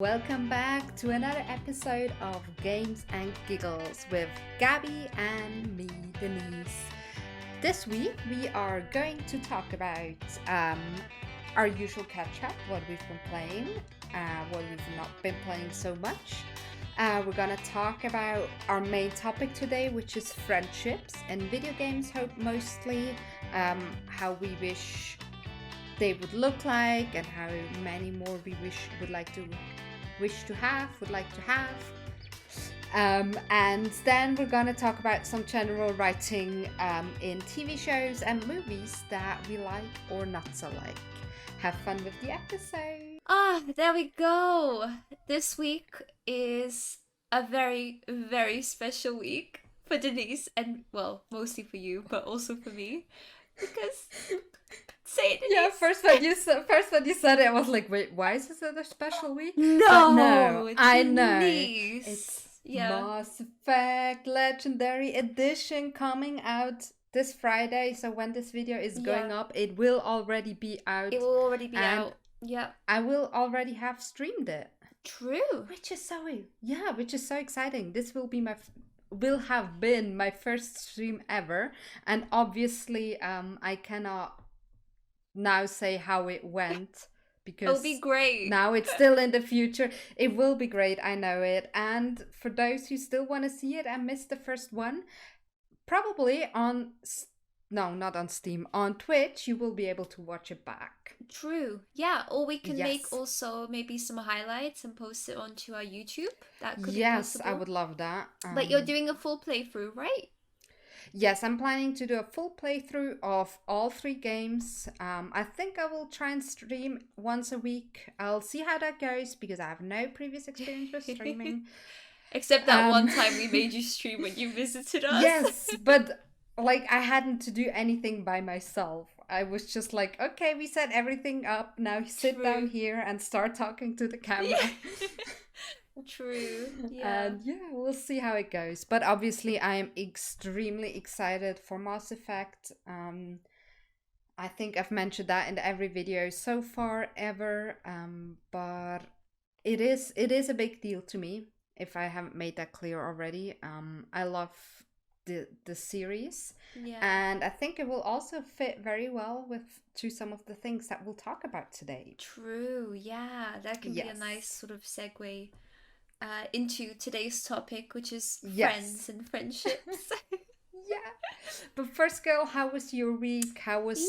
Welcome back to another episode of Games and Giggles with Gabby and me, Denise. This week we are going to talk about our usual catch up, what we've been playing, what we've not been playing so much. We're gonna talk about our main topic today, which is friendships and video games, hope mostly, how we wish they would look like and how many more we would like to have. And then we're gonna talk about some general writing in TV shows and movies that we like or not so like. Have fun with the episode. There we go. This week is a very, very special week for Denise and, well, mostly for you, but also for me. Because, say it, Denise. Yeah, first when you said it, I was like, wait, why is this a special week? No, I know. Denise. It's Mass Effect Legendary Edition coming out this Friday. So when this video is going up, it will already be out. It will already be out. Yeah. I will already have streamed it. True. Which is so exciting. This will have been my first stream ever, and obviously I cannot now say how it went because it'll be great. Now it's still in the future. It will be great, I know it. And for those who still want to see it and missed the first one, probably not on Steam, on Twitch, you will be able to watch it back. True. Yeah, or we can make also maybe some highlights and post it onto our YouTube. That could be possible. I would love that. But you're doing a full playthrough, right? Yes, I'm planning to do a full playthrough of all 3 games. I think I will try and stream once a week. I'll see how that goes because I have no previous experience with streaming. Except that one time we made you stream when you visited us. Yes, but like I hadn't to do anything by myself. I was just like, okay, we set everything up. Now sit down here and start talking to the camera. True. Yeah. And we'll see how it goes. But obviously I am extremely excited for Mass Effect. I think I've mentioned that in every video so far ever. But it is a big deal to me, if I haven't made that clear already. I love the series, and I think it will also fit very well to some of the things that we'll talk about today. True. Yeah, that can be a nice sort of segue into today's topic, which is friends and friendships. But first, girl, how was your week? How was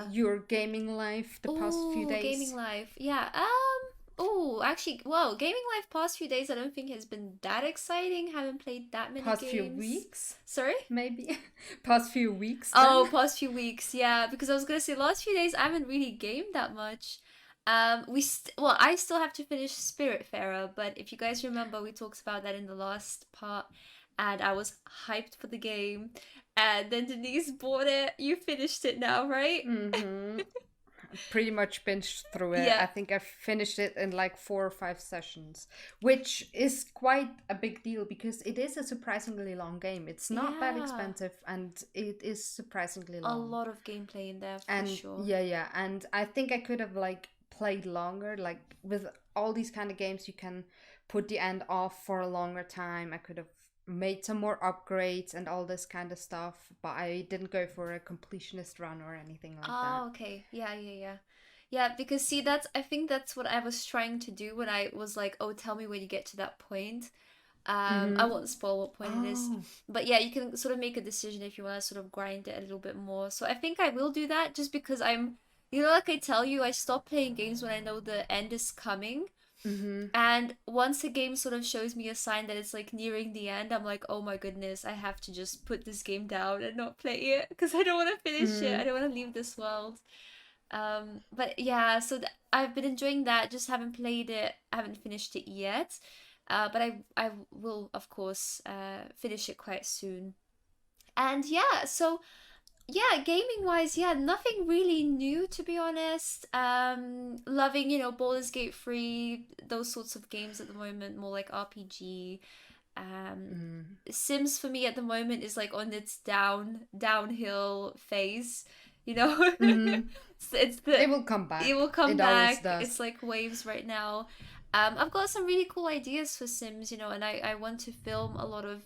your gaming life the past few days? Gaming life, actually, gaming life past few days I don't think has been that exciting. Haven't played that many games. Past few weeks? Sorry? Maybe. Past few weeks then? Oh, past few weeks, yeah. Because I was going to say, last few days I haven't really gamed that much. I still have to finish Spiritfarer, but if you guys remember, we talked about that in the last part, and I was hyped for the game. And then Denise bought it. You finished it now, right? Mm-hmm. Pretty much binged through it. I think I finished it in like 4 or 5 sessions, which is quite a big deal because it is a surprisingly long game. It's not that expensive, and it is surprisingly long. A lot of gameplay in there, for sure. And I think I could have like played longer. Like with all these kind of games, you can put the end off for a longer time. I could have made some more upgrades and all this kind of stuff, but I didn't go for a completionist run or anything like that. Oh, okay. Yeah, because see, I think that's what I was trying to do when I was like, oh, tell me when you get to that point. I won't spoil what point it is, but yeah, you can sort of make a decision if you want to sort of grind it a little bit more. So I think I will do that, just because like I tell you, I stop playing games when I know the end is coming. And once a game sort of shows me a sign that it's like nearing the end, I'm like, oh my goodness, I have to just put this game down and not play it because I don't want to finish it. I don't want to leave this world. But yeah, so I've been enjoying that. Just haven't played it, haven't finished it yet. But I will, of course, finish it quite soon. And gaming wise, nothing really new, to be honest. Loving, Baldur's Gate 3, those sorts of games at the moment, more like RPG. Sims for me at the moment is like on its downhill phase. Mm-hmm. It will come back. It will come back. It's like waves right now. I've got some really cool ideas for Sims, and I want to film a lot of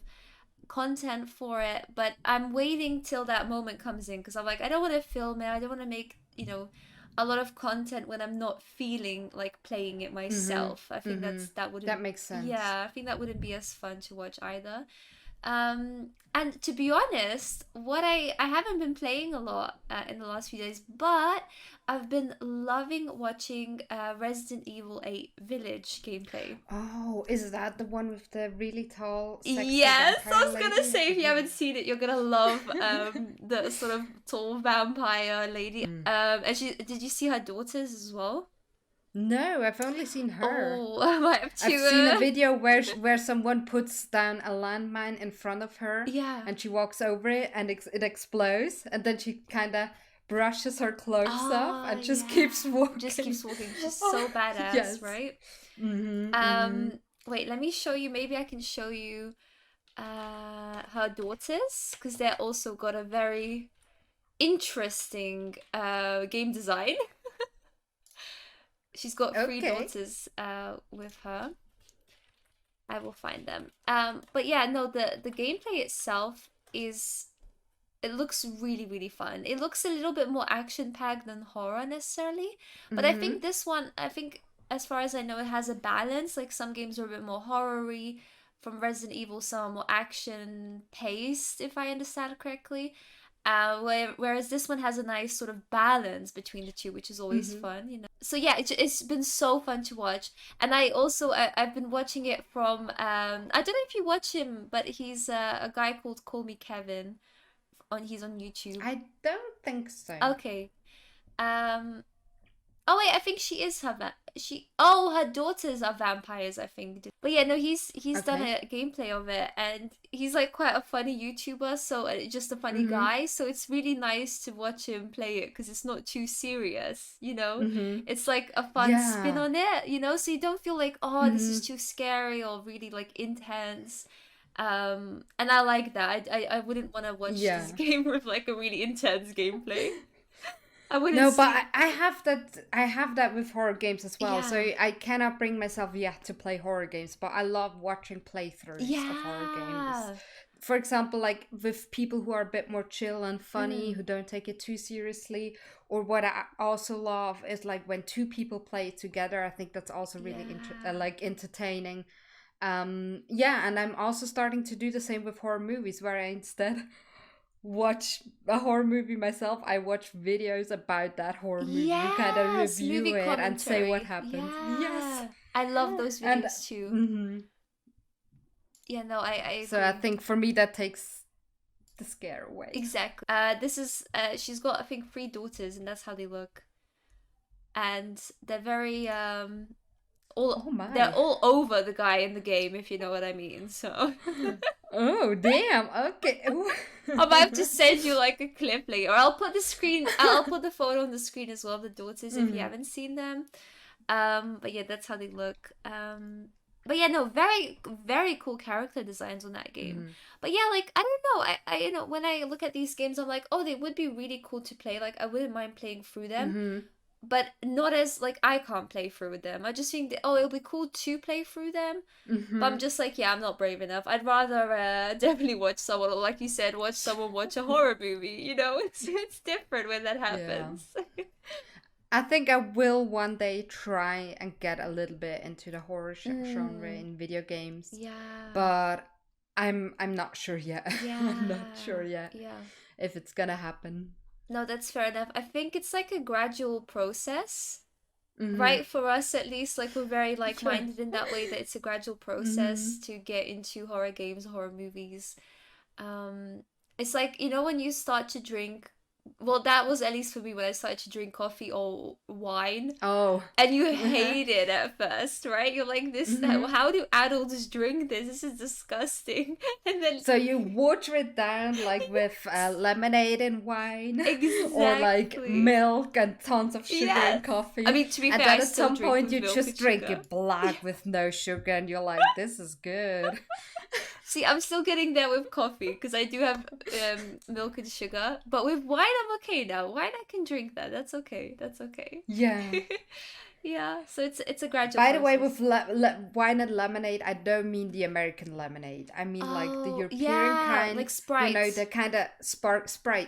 content for it, but I'm waiting till that moment comes in because I'm like, I don't want to film it. I don't want to make, a lot of content when I'm not feeling like playing it myself. I think that wouldn't, That makes sense. yeah, I think that wouldn't be as fun to watch either. And to be honest, what I haven't been playing a lot in the last few days, but I've been loving watching Resident Evil 8 Village gameplay. Oh, is that the one with the really tall, sexy Yes, I vampire was gonna lady? say if you haven't seen it, you're gonna love the sort of tall vampire lady. And did you see her daughters as well? No, I've only seen her. Oh, I might have to. I've seen a video where someone puts down a landmine in front of her, Yeah. and she walks over it, and it explodes, and then she kind of brushes her clothes off and just keeps walking. Just keeps walking. She's so badass, Yes. right? Mm-hmm. Wait, let me show you. Maybe I can show you her daughters because they're also got a very interesting game design. She's got three daughters with her. I will find them. But yeah, no, the gameplay itself it looks really, really fun. It looks a little bit more action-packed than horror necessarily. But I think this one, as far as I know, it has a balance. Like some games are a bit more horror-y from Resident Evil, some are more action-paced, if I understand correctly. Whereas this one has a nice sort of balance between the two, which is always fun. So yeah, it's been so fun to watch. And I've been watching it from I don't know if you watch him, but he's a guy called Call Me Kevin. He's on YouTube. I don't think so. Okay. Oh wait, I think she is her daughters are vampires, I think. But yeah, no, he's done a gameplay of it, and he's like quite a funny YouTuber, so just a funny guy. So it's really nice to watch him play it because it's not too serious, It's like a fun spin on it, so you don't feel like, oh, this is too scary or really like intense. And I like that. I wouldn't want to watch this game with like a really intense gameplay. I wouldn't. No, but I have that with horror games as well. Yeah. So I cannot bring myself yet to play horror games, but I love watching playthroughs of horror games. For example, like with people who are a bit more chill and funny, who don't take it too seriously. Or what I also love is like when two people play together. I think that's also really entertaining. And I'm also starting to do the same with horror movies, where I instead watch a horror movie myself. I watch videos about that horror movie, kind of review it and say what happened. Yes, I love those videos too. Yeah, no, I agree. So I think for me that takes the scare away. Exactly. This is she's got, I think, 3 daughters, and that's how they look, and they're very they're all over the guy in the game, if you know what I mean. So oh damn, okay. I might have to send you like a clip later, or I'll put the photo on the screen as well of the daughters if you haven't seen them. But yeah, that's how they look. But yeah, no, very, very cool character designs on that game. But yeah, like, I don't know, I when I look at these games, I'm like, oh, they would be really cool to play. Like, I wouldn't mind playing through them. But not as, like, I can't play through with them. I just think that, it'll be cool to play through them. But I'm just like, yeah, I'm not brave enough. I'd rather definitely watch someone, or like you said, watch someone watch a horror movie. It's different when that happens. Yeah. I think I will one day try and get a little bit into the horror genre in video games. Yeah. But I'm not sure yet. Yeah. I'm not sure yet if it's gonna happen. No, that's fair enough. I think it's like a gradual process, right? For us, at least, like we're very like-minded in that way, that it's a gradual process to get into horror games, horror movies. It's like, when you start to drink, well, that was at least for me when I started to drink coffee or wine. Oh. And you hate it at first, right? You're like, how do adults drink this? This is disgusting. And then so you water it down like with lemonade and wine. Exactly. Or like milk and tons of sugar and coffee. I mean, to be fair, and then at some point you just drink it black with no sugar and you're like, this is good. See, I'm still getting there with coffee because I do have milk and sugar. But with wine, I'm okay now. Wine, I can drink that. That's okay. Yeah. Yeah, so it's a gradual By the way, with process. wine and lemonade, I don't mean the American lemonade. I mean like the Oh, European yeah, kind, like the Sprite. kind of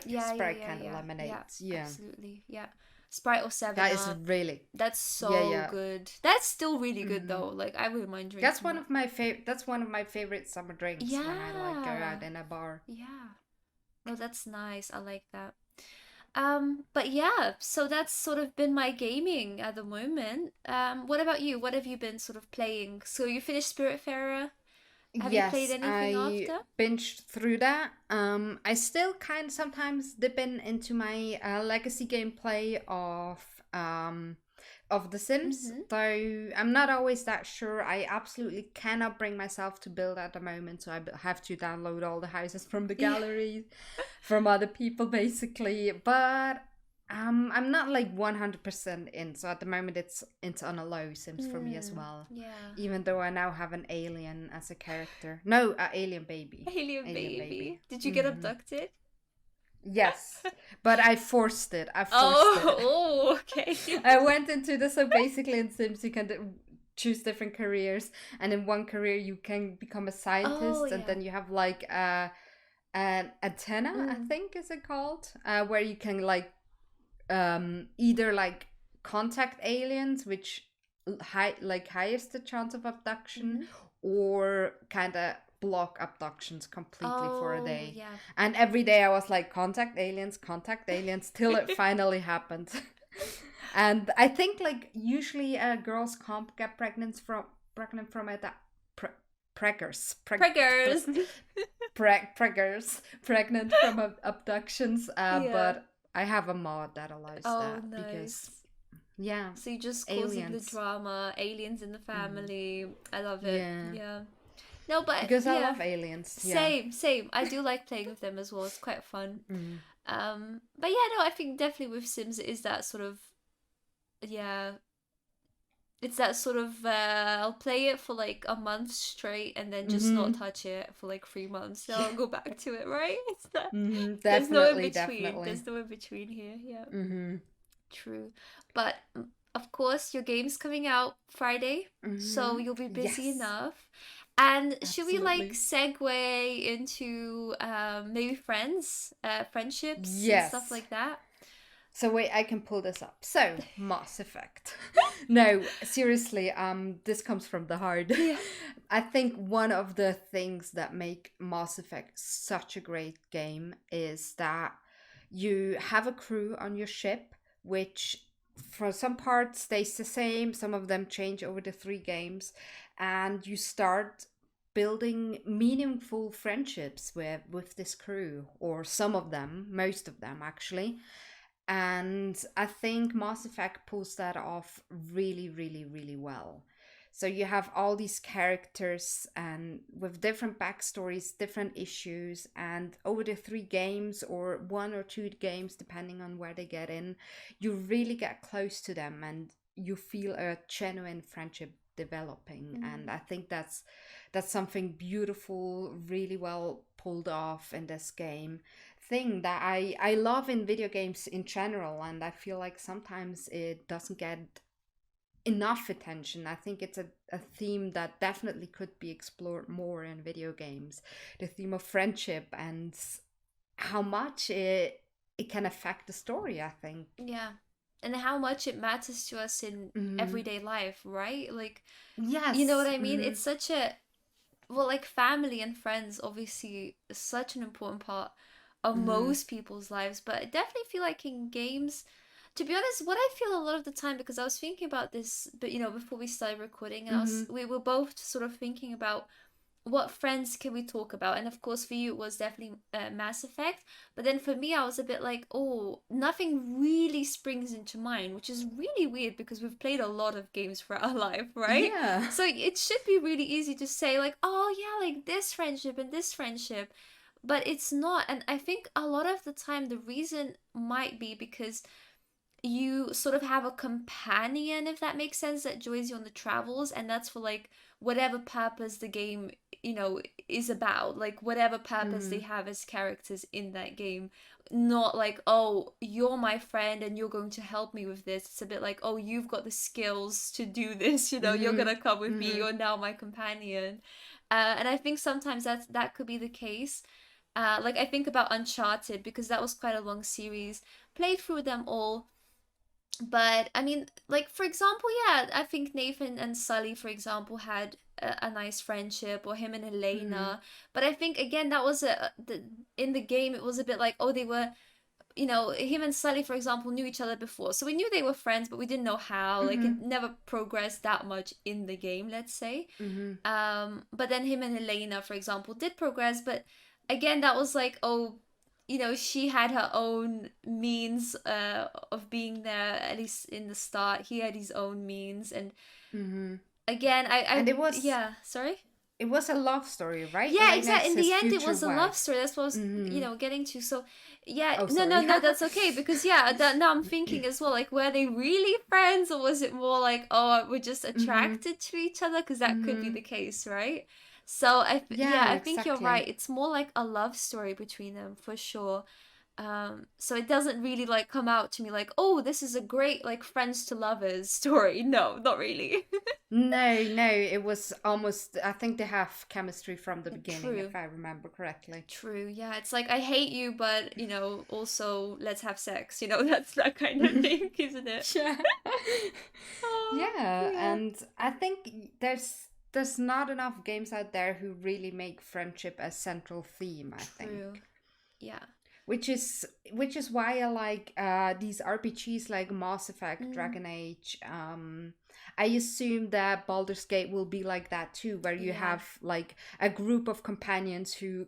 Yeah, yeah, Sprite yeah, kind of yeah, yeah, lemonades. Yeah, absolutely. Yeah. Sprite or 7 that is Up. really, That's yeah, so yeah. good. That's still really good Hmm. though. Like I wouldn't mind That's drinking one that. of my favorite. That's one of my favorite summer drinks when I like go Yeah. out in a bar. Yeah. No, that's nice. I like that. But yeah, so that's sort of been my gaming at the moment. What about you? What have you been sort of playing? So you finished Spiritfarer. Have you played Yes, anything I after? binged through that. I still kind of sometimes dip in into my legacy gameplay of The Sims, Mm-hmm. though I'm not always that sure. I absolutely cannot bring myself to build at the moment, so have to download all the houses from the Yeah. gallery, from other people basically. But I'm not like 100% in, so at the moment it's on a low Sims for me as Mm, well. yeah. Even though I now have an alien as a character. No, alien baby. Alien Alien baby. baby. Did you get Hmm. abducted? Yes, but I forced it. I forced Oh, it. oh, okay. I went into this. So basically, in Sims, you can choose different careers, and in one career, you can become a Oh, scientist, and yeah. then you have like an antenna, I Mm. think is it called, where you can like either like contact aliens, which highest the chance of abduction, Mm-hmm. or kind of block abductions completely for a Oh, day. yeah. And every day I was like contact aliens till it finally happened. And I think like usually girls can't get pregnant from it. Preggers, Preggers. preggers, pregnant from abductions. Yeah. But I have a mod that allows Oh, that because, nice. yeah, So you're just causing the aliens. drama, aliens in the Mm, family. I love it. yeah, Yeah. No, but because I yeah. love aliens. Yeah. Same, same. I do like playing with them as well. It's quite fun. Mm. But yeah, no, I think definitely with Sims it is that sort of yeah, it's that sort of I'll play it for like a month straight and then just not Mm-hmm. touch it for like 3 months. Then Yeah. I'll go back to it, right? It's that Mm-hmm. there's no in Definitely, between. definitely. There's no in between here. Yeah, Mm-hmm. true. But of course, your game's coming out Friday, so Mm-hmm. you'll be busy Yes, enough. And should we like absolutely. segue into maybe friendships and stuff Yes. like that? So wait, I can pull this up. So Mass Effect. No, seriously, this comes from the heart. Yeah. I think one of the things that make Mass Effect such a great game is that you have a crew on your ship, which for some parts stays the same, some of them change over the three games, and you start building meaningful friendships with this crew, or some of them, most of them actually. And I think Mass Effect pulls that off really, really, really well. So you have all these characters and with different backstories, different issues, and over the three games or one or two games, depending on where they get in, you really get close to them and you feel a genuine friendship developing. And Mm. I think that's something beautiful, really well pulled off in this game thing that I love in video games in general, and I feel like sometimes it doesn't get enough attention. I think it's a theme that definitely could be explored more in video games. The theme of friendship and how much it can affect the story, I think. Yeah. And how much it matters to us in Mm-hmm. everyday life, right? Like, you know what Yes. I mean? Mm-hmm. It's such a, well, like family and friends obviously is such an important part of Mm-hmm. most people's lives, but I definitely feel like in games, to be honest, what I feel a lot of the time, because I was thinking about this, but before we started recording, and Mm-hmm. we were both sort of thinking about what friends can we talk about? And of course, for you, it was definitely Mass Effect. But then for me, I was a bit like, oh, nothing really springs into mind, which is really weird because we've played a lot of games for our life, right? Yeah. So it should be really easy to say, like, oh, yeah, like this friendship and this friendship. But it's not. And I think a lot of the time, the reason might be because you sort of have a companion, if that makes sense, that joins you on the travels, and that's for like whatever purpose the game, you know, is about, like whatever purpose they Mm-hmm. have as characters in that game. Not like, oh, you're my friend and you're going to help me with this. It's a bit like, oh, you've got the skills to do this, you know, you're Mm-hmm. gonna come with me, Mm-hmm. you're now my companion. And I think sometimes that could be the case. Like I think about Uncharted, because that was quite a long series. Played through them all, but I mean, like for example, yeah, I think Nathan and Sully, for example, had a nice friendship, or him and Mm-hmm. Elena. But I think again that was in the game it was a bit like, oh, they were, you know, him and Sully, for example, knew each other before, so we knew they were friends, but we didn't know how. Like Mm-hmm. it never progressed that much in the game, let's say. Mm-hmm. But then him and Elena, for example, did progress, but again, that was like, oh, you know, she had her own means of being there, at least in the start. He had his own means, and Mm-hmm. again, And yeah, sorry. it was a love story, right? Yeah, Elena exactly. is In his the end, it future was a love wife. story. That's what I was, you Mm-hmm. know, getting to. So, yeah, Oh, no, no, sorry. no, that's okay, because yeah, now I'm thinking as well, like, were they really friends, or was it more like, oh, we're just Mm-hmm. attracted to each other? Because that could be Mm-hmm. the case, right? So yeah, Yeah, I think you're exactly. right. It's more like a love story between them for sure. So it doesn't really like come out to me like, oh, this is a great like friends to lovers story. No, not really. No, no, it was almost, I think they have chemistry from the beginning, True. if I remember correctly. True. Yeah, it's like I hate you, but you know, also let's have sex. You know, that's that kind of thing, isn't it? Yeah. Oh, Yeah, yeah. and I think there's not enough games out there who really make friendship a central theme, I think. True. Yeah. Which is why I like these RPGs like Mass Effect, Mm, Dragon Age. I assume that Baldur's Gate will be like that too, where you yeah. have like a group of companions who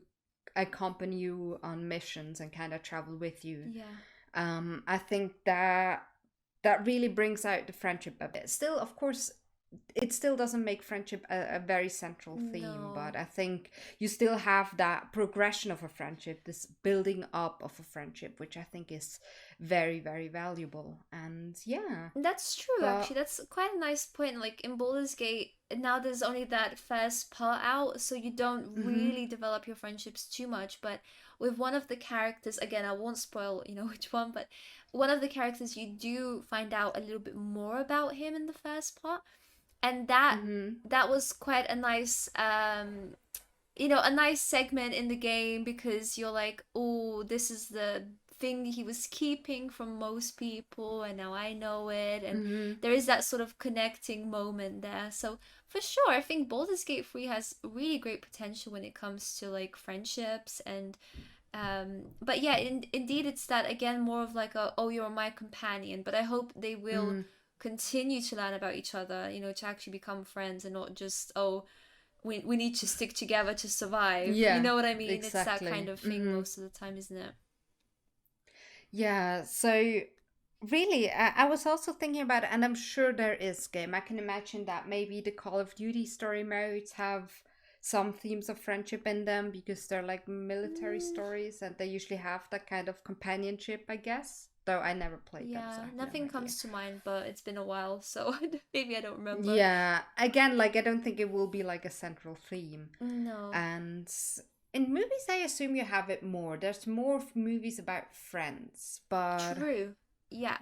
accompany you on missions and kind of travel with you. Yeah. I think that really brings out the friendship a bit. Still, of course, it still doesn't make friendship a very central theme, but No. I think you still have that progression of a friendship, this building up of a friendship, which I think is very, very valuable. And yeah, That's true, but actually. That's quite a nice point. Like in Baldur's Gate, now there's only that first part out, so you don't mm-hmm, really develop your friendships too much. But with one of the characters, again, I won't spoil, you know, which one, but one of the characters, you do find out a little bit more about him in the first part. And mm-hmm, that was quite a nice you know, a nice segment in the game, because you're like, oh, this is the thing he was keeping from most people, and now I know it. And mm-hmm, there is that sort of connecting moment there. So for sure, I think Baldur's Gate 3 has really great potential when it comes to like friendships. And but yeah, indeed, it's that again, more of like a, oh, you're my companion. But I hope they will mm-hmm. continue to learn about each other, you know, to actually become friends, and not just, oh, we need to stick together to survive. You Yeah, know what I mean? It's that kind exactly. of thing Mm-hmm. most of the time, isn't it? Yeah, so really, I was also thinking about it, and I'm sure there is game. I can imagine that maybe the Call of Duty story modes have some themes of friendship in them because they're like military Mm, stories and they usually have that kind of companionship, I guess. Though I never played them, so yeah, I have no nothing idea. comes to mind, but it's been a while, so maybe I don't remember. Yeah, again, like I don't think it will be like a central theme. No. And in movies, I assume you have it more. There's more movies about friends, but True. Yeah.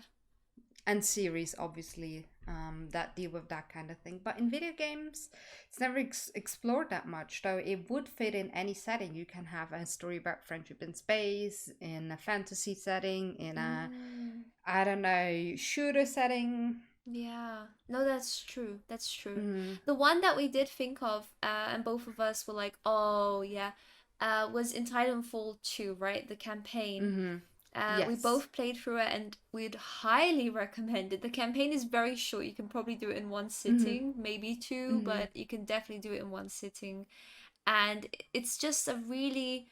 and series obviously that deal with that kind of thing, but in video games it's never explored that much, though it would fit in any setting. You can have a story about friendship in space, in a fantasy setting, in a, Mm, I don't know, shooter setting. yeah. No, that's true. That's true. Mm-hmm. The one that we did think of, and both of us were like, oh, yeah, was in Titanfall 2, right? The campaign. Mm-hmm. We Yes. both played through it, and we'd highly recommend it. The campaign is very short. You can probably do it in one Mm-hmm. sitting, maybe two, Mm-hmm. but you can definitely do it in one sitting. And it's just a really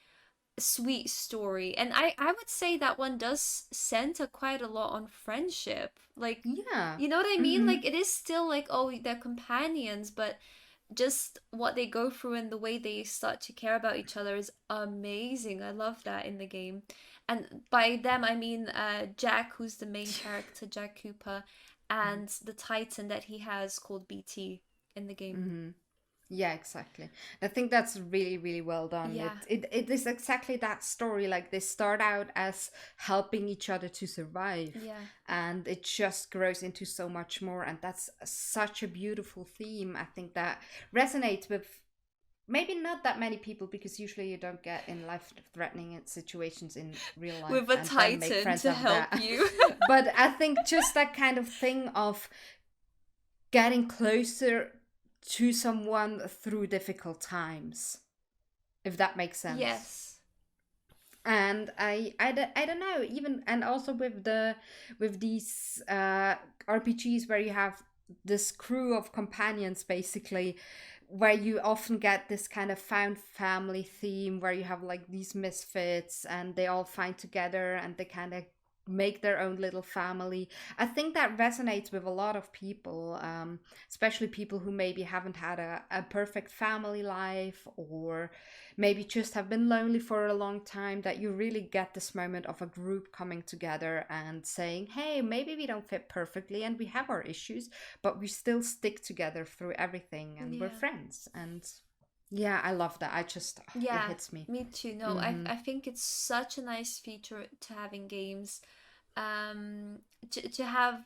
sweet story. And I would say that one does center quite a lot on friendship. Like, Yeah. you know what I mean? Mm-hmm. Like, it is still like, oh, they're companions, but just what they go through and the way they start to care about each other is amazing. I love that in the game. And by them, I mean Jack, who's the main character, Jack Cooper, and the Titan that he has called BT in the game. Mm-hmm. Yeah, exactly. I think that's really, really well done. Yeah. It is exactly that story. Like they start out as helping each other to survive, Yeah. and it just grows into so much more. And that's such a beautiful theme. I think that resonates with maybe not that many people because usually you don't get in life-threatening situations in real life With a and then make Titan friends to of help that. you. But I think just that kind of thing of getting closer to someone through difficult times, if that makes sense. Yes. And I don't know, even, and also with these RPGs where you have this crew of companions basically, where you often get this kind of found family theme where you have like these misfits and they all find together and they kind of make their own little family. I think that resonates with a lot of people, especially people who maybe haven't had a perfect family life, or maybe just have been lonely for a long time, that you really get this moment of a group coming together and saying, hey, maybe we don't fit perfectly and we have our issues, but we still stick together through everything and we're Yeah. friends. And yeah, I love that. It Yeah, hits me. me too. No, Mm-hmm. I think it's such a nice feature to have in games. Um, to have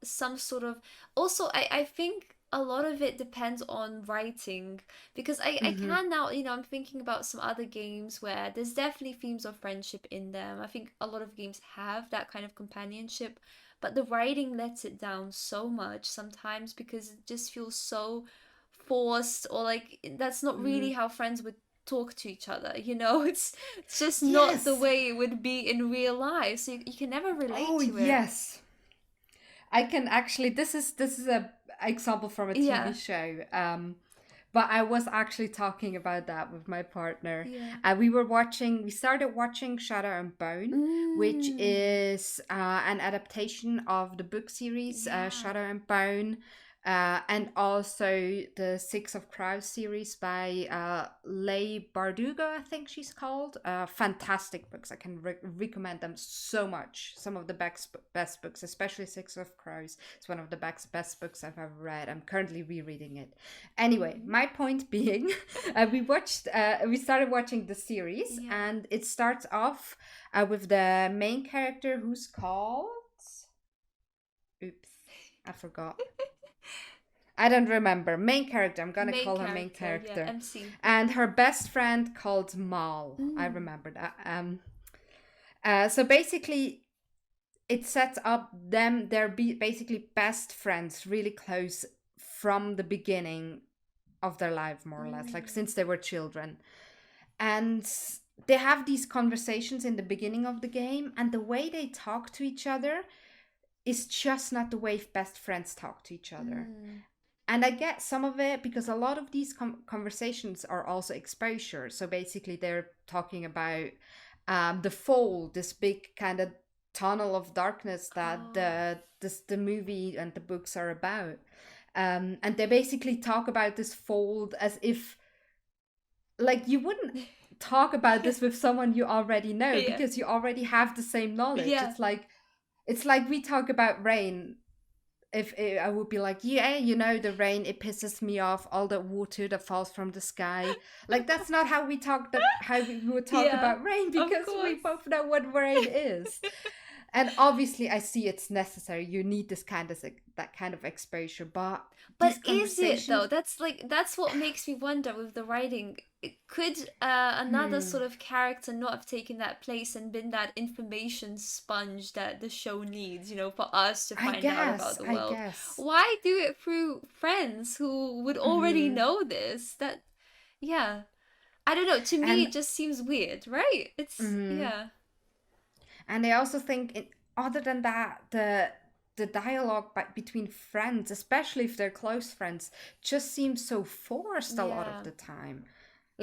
some sort of, also I think a lot of it depends on writing, because I Mm-hmm. can now, I'm thinking about some other games where there's definitely themes of friendship in them. I think a lot of games have that kind of companionship, but the writing lets it down so much sometimes because it just feels so forced, or like that's not Mm-hmm. really how friends would talk to each other. It's just not the Yes. way it would be in real life, so you can never relate Oh to it. yes. I can actually. This is a example from a TV Yeah. show. But I was actually talking about that with my partner. Yeah. We started watching Shadow and Bone, which Mm. is an adaptation of the book series Yeah. Shadow and Bone, and also the Six of Crows series by Leigh Bardugo, I think she's called. Fantastic books. I can recommend them so much. Some of the best books, especially Six of Crows. It's one of the best books I've ever read. I'm currently rereading it. Anyway, Mhm. my point being, we started watching the series, Yeah. and it starts off with the main character who's called. Oops, I forgot. I don't remember. Main character. I'm gonna Main call her main character, yeah, character, MC. and her best friend called Mal. I Mm. remember that. So basically, it sets up them. Basically best friends, really close from the beginning of their life, more or less, like Mm. since they were children. And they have these conversations in the beginning of the game, and the way they talk to each other is just not the way best friends talk to each other. Mm. And I get some of it because a lot of these conversations are also exposure. So basically, they're talking about the fold, this big kind of tunnel of darkness that Oh. the movie and the books are about. And they basically talk about this fold as if, like, you wouldn't talk about this with someone you already know Yeah. because you already have the same knowledge. Yeah. It's like we talk about rain. If I would be like, yeah, the rain, it pisses me off, all the water that falls from the sky. Like that's not how we would talk Yeah. about rain Of because we course. both know what rain is. And obviously, I see it's necessary. You need that kind of exposure, but these But is it conversations. though? That's what makes me wonder with the writing. Could another Hmm, sort of character not have taken that place and been that information sponge that the show needs, for us to I find out guess, about the I world? guess. Why do it through friends who would already Hmm. know this? Yeah. I don't know. To me, And it just seems weird, right? mhm. Yeah. And I also think, other than that, the dialogue between friends, especially if they're close friends, just seems so forced a lot of Yeah. the time.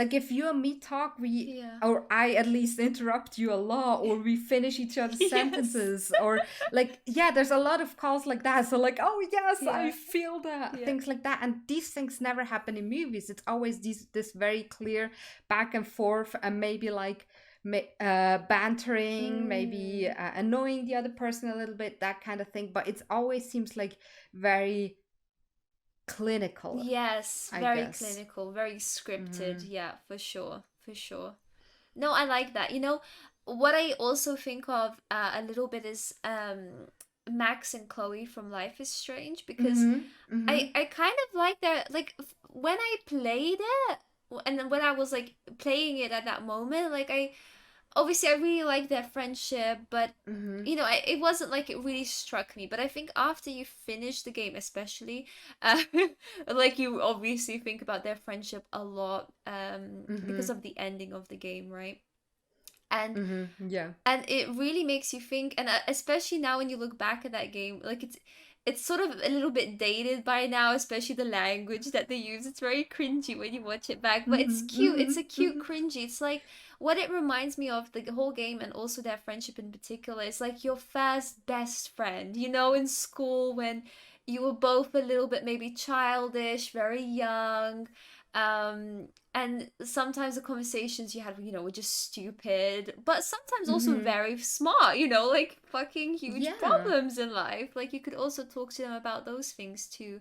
like if you and me talk, we Yeah. or I at least interrupt you a lot, or we finish each other's Yes. sentences, or like yeah, there's a lot of calls like that. So like, oh yes, I Yeah. feel that, Yeah. things like that. And these things never happen in movies. It's always this very clear back and forth, and maybe like bantering, maybe Mm. annoying the other person a little bit, that kind of thing. But it always seems like very clinical, Yes, I very guess. clinical, very scripted. Mm-hmm. Yeah, for sure. For sure. No, I like that. What I also think of a little bit is Max and Chloe from Life is Strange, because Mm-hmm. Mm-hmm. I kind of like that, like when I played it, and then when I was like playing it at that moment, like I obviously I really like their friendship, but Mm-hmm. it wasn't like it really struck me. But I think after you finish the game, especially, like you obviously think about their friendship a lot, because Mm-hmm. of the ending of the game, right? And Mm-hmm. Yeah. and it really makes you think, and especially now when you look back at that game, like it's sort of a little bit dated by now, especially the language that they use. It's very cringy when you watch it back, but it's Mm-hmm. cute. It's a Mm-hmm. cute Mm-hmm. cringy. It's like what it reminds me of, the whole game, and also their friendship in particular. It's like your first best friend, in school, when you were both a little bit maybe childish, very young, and sometimes the conversations you had, were just stupid, but sometimes also Mm-hmm. very smart, like fucking huge Yeah. problems in life. Like you could also talk to them about those things too.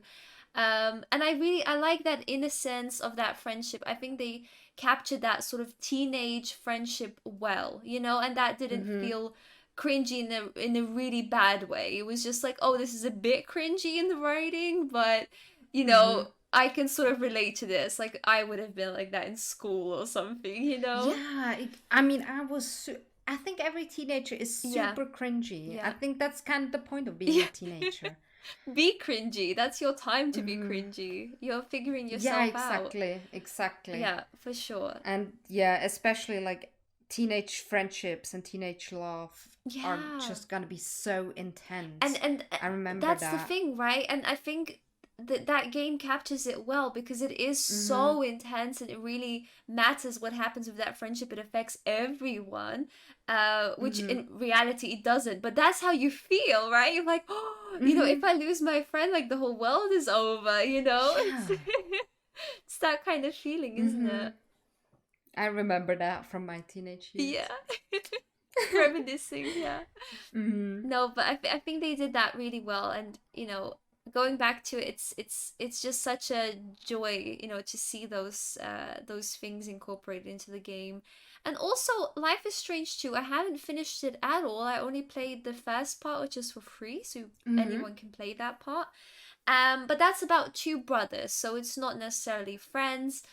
And I like that innocence of that friendship. I think they captured that sort of teenage friendship well, and that didn't Mm-hmm. feel cringy in a really bad way. It was just like, oh, this is a bit cringy in the writing, but Mm-hmm. I can sort of relate to this. Like I would have been like that in school or something. Yeah. I mean, I think every teenager is Yeah, super cringy. I yeah. think that's kind of the point of being a Yeah. teenager. Be cringy. That's your time to be Mm-hmm. cringy. You're figuring Yeah, yourself out. exactly. Exactly. Yeah, for sure. And yeah, especially like teenage friendships and teenage love are Yeah. just gonna be so and intense. and I remember that's the that. thing, right? And I think that game captures it well, because it is Mm-hmm. so intense, and it really matters what happens with that friendship. It affects everyone, which Mm-hmm. in reality it doesn't, but that's how you feel, right? You're like, oh, Mm-hmm. if I lose my friend, like the whole world is over. Yeah. It's that kind of feeling, isn't Mm-hmm. it? I remember that from my teenage years. Yeah. Reminiscing, yeah. Mm-hmm. No, but I think they did that really well, and going back to it, it's just such a joy, to see those things incorporated into the game. And also, Life is Strange too. I haven't finished it at all. I only played the first part, which is for free, so Mm-hmm. anyone can play that part. But that's about two brothers, so it's not necessarily friends.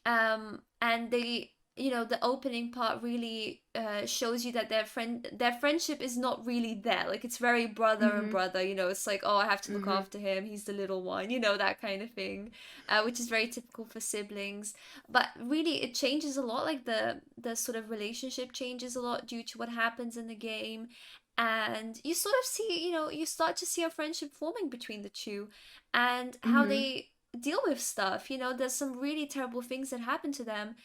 And they, the opening part really shows you that their friendship is not really there. Like it's very brother and Mm-hmm. brother. It's like, oh, I have to look Mm-hmm. after him, he's the little one, that kind of thing, which is very typical for siblings. But really it changes a lot. Like the sort of relationship changes a lot due to what happens in the game. And you sort of see, you start to see a friendship forming between the two, and how Mm-hmm. they deal with stuff. There's some really terrible things that happen to them,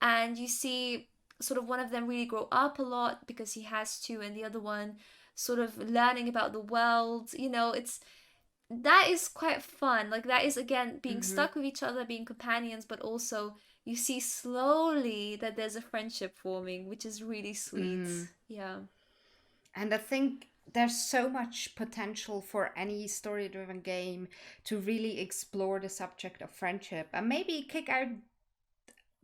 and you see sort of one of them really grow up a lot because he has to, and the other one sort of learning about the world. It's that is quite fun. Like that is again being Mm-hmm. stuck with each other, being companions, but also you see slowly that there's a friendship forming, which is really sweet. Mm-hmm. Yeah. And I think there's so much potential for any story driven game to really explore the subject of friendship and maybe kick out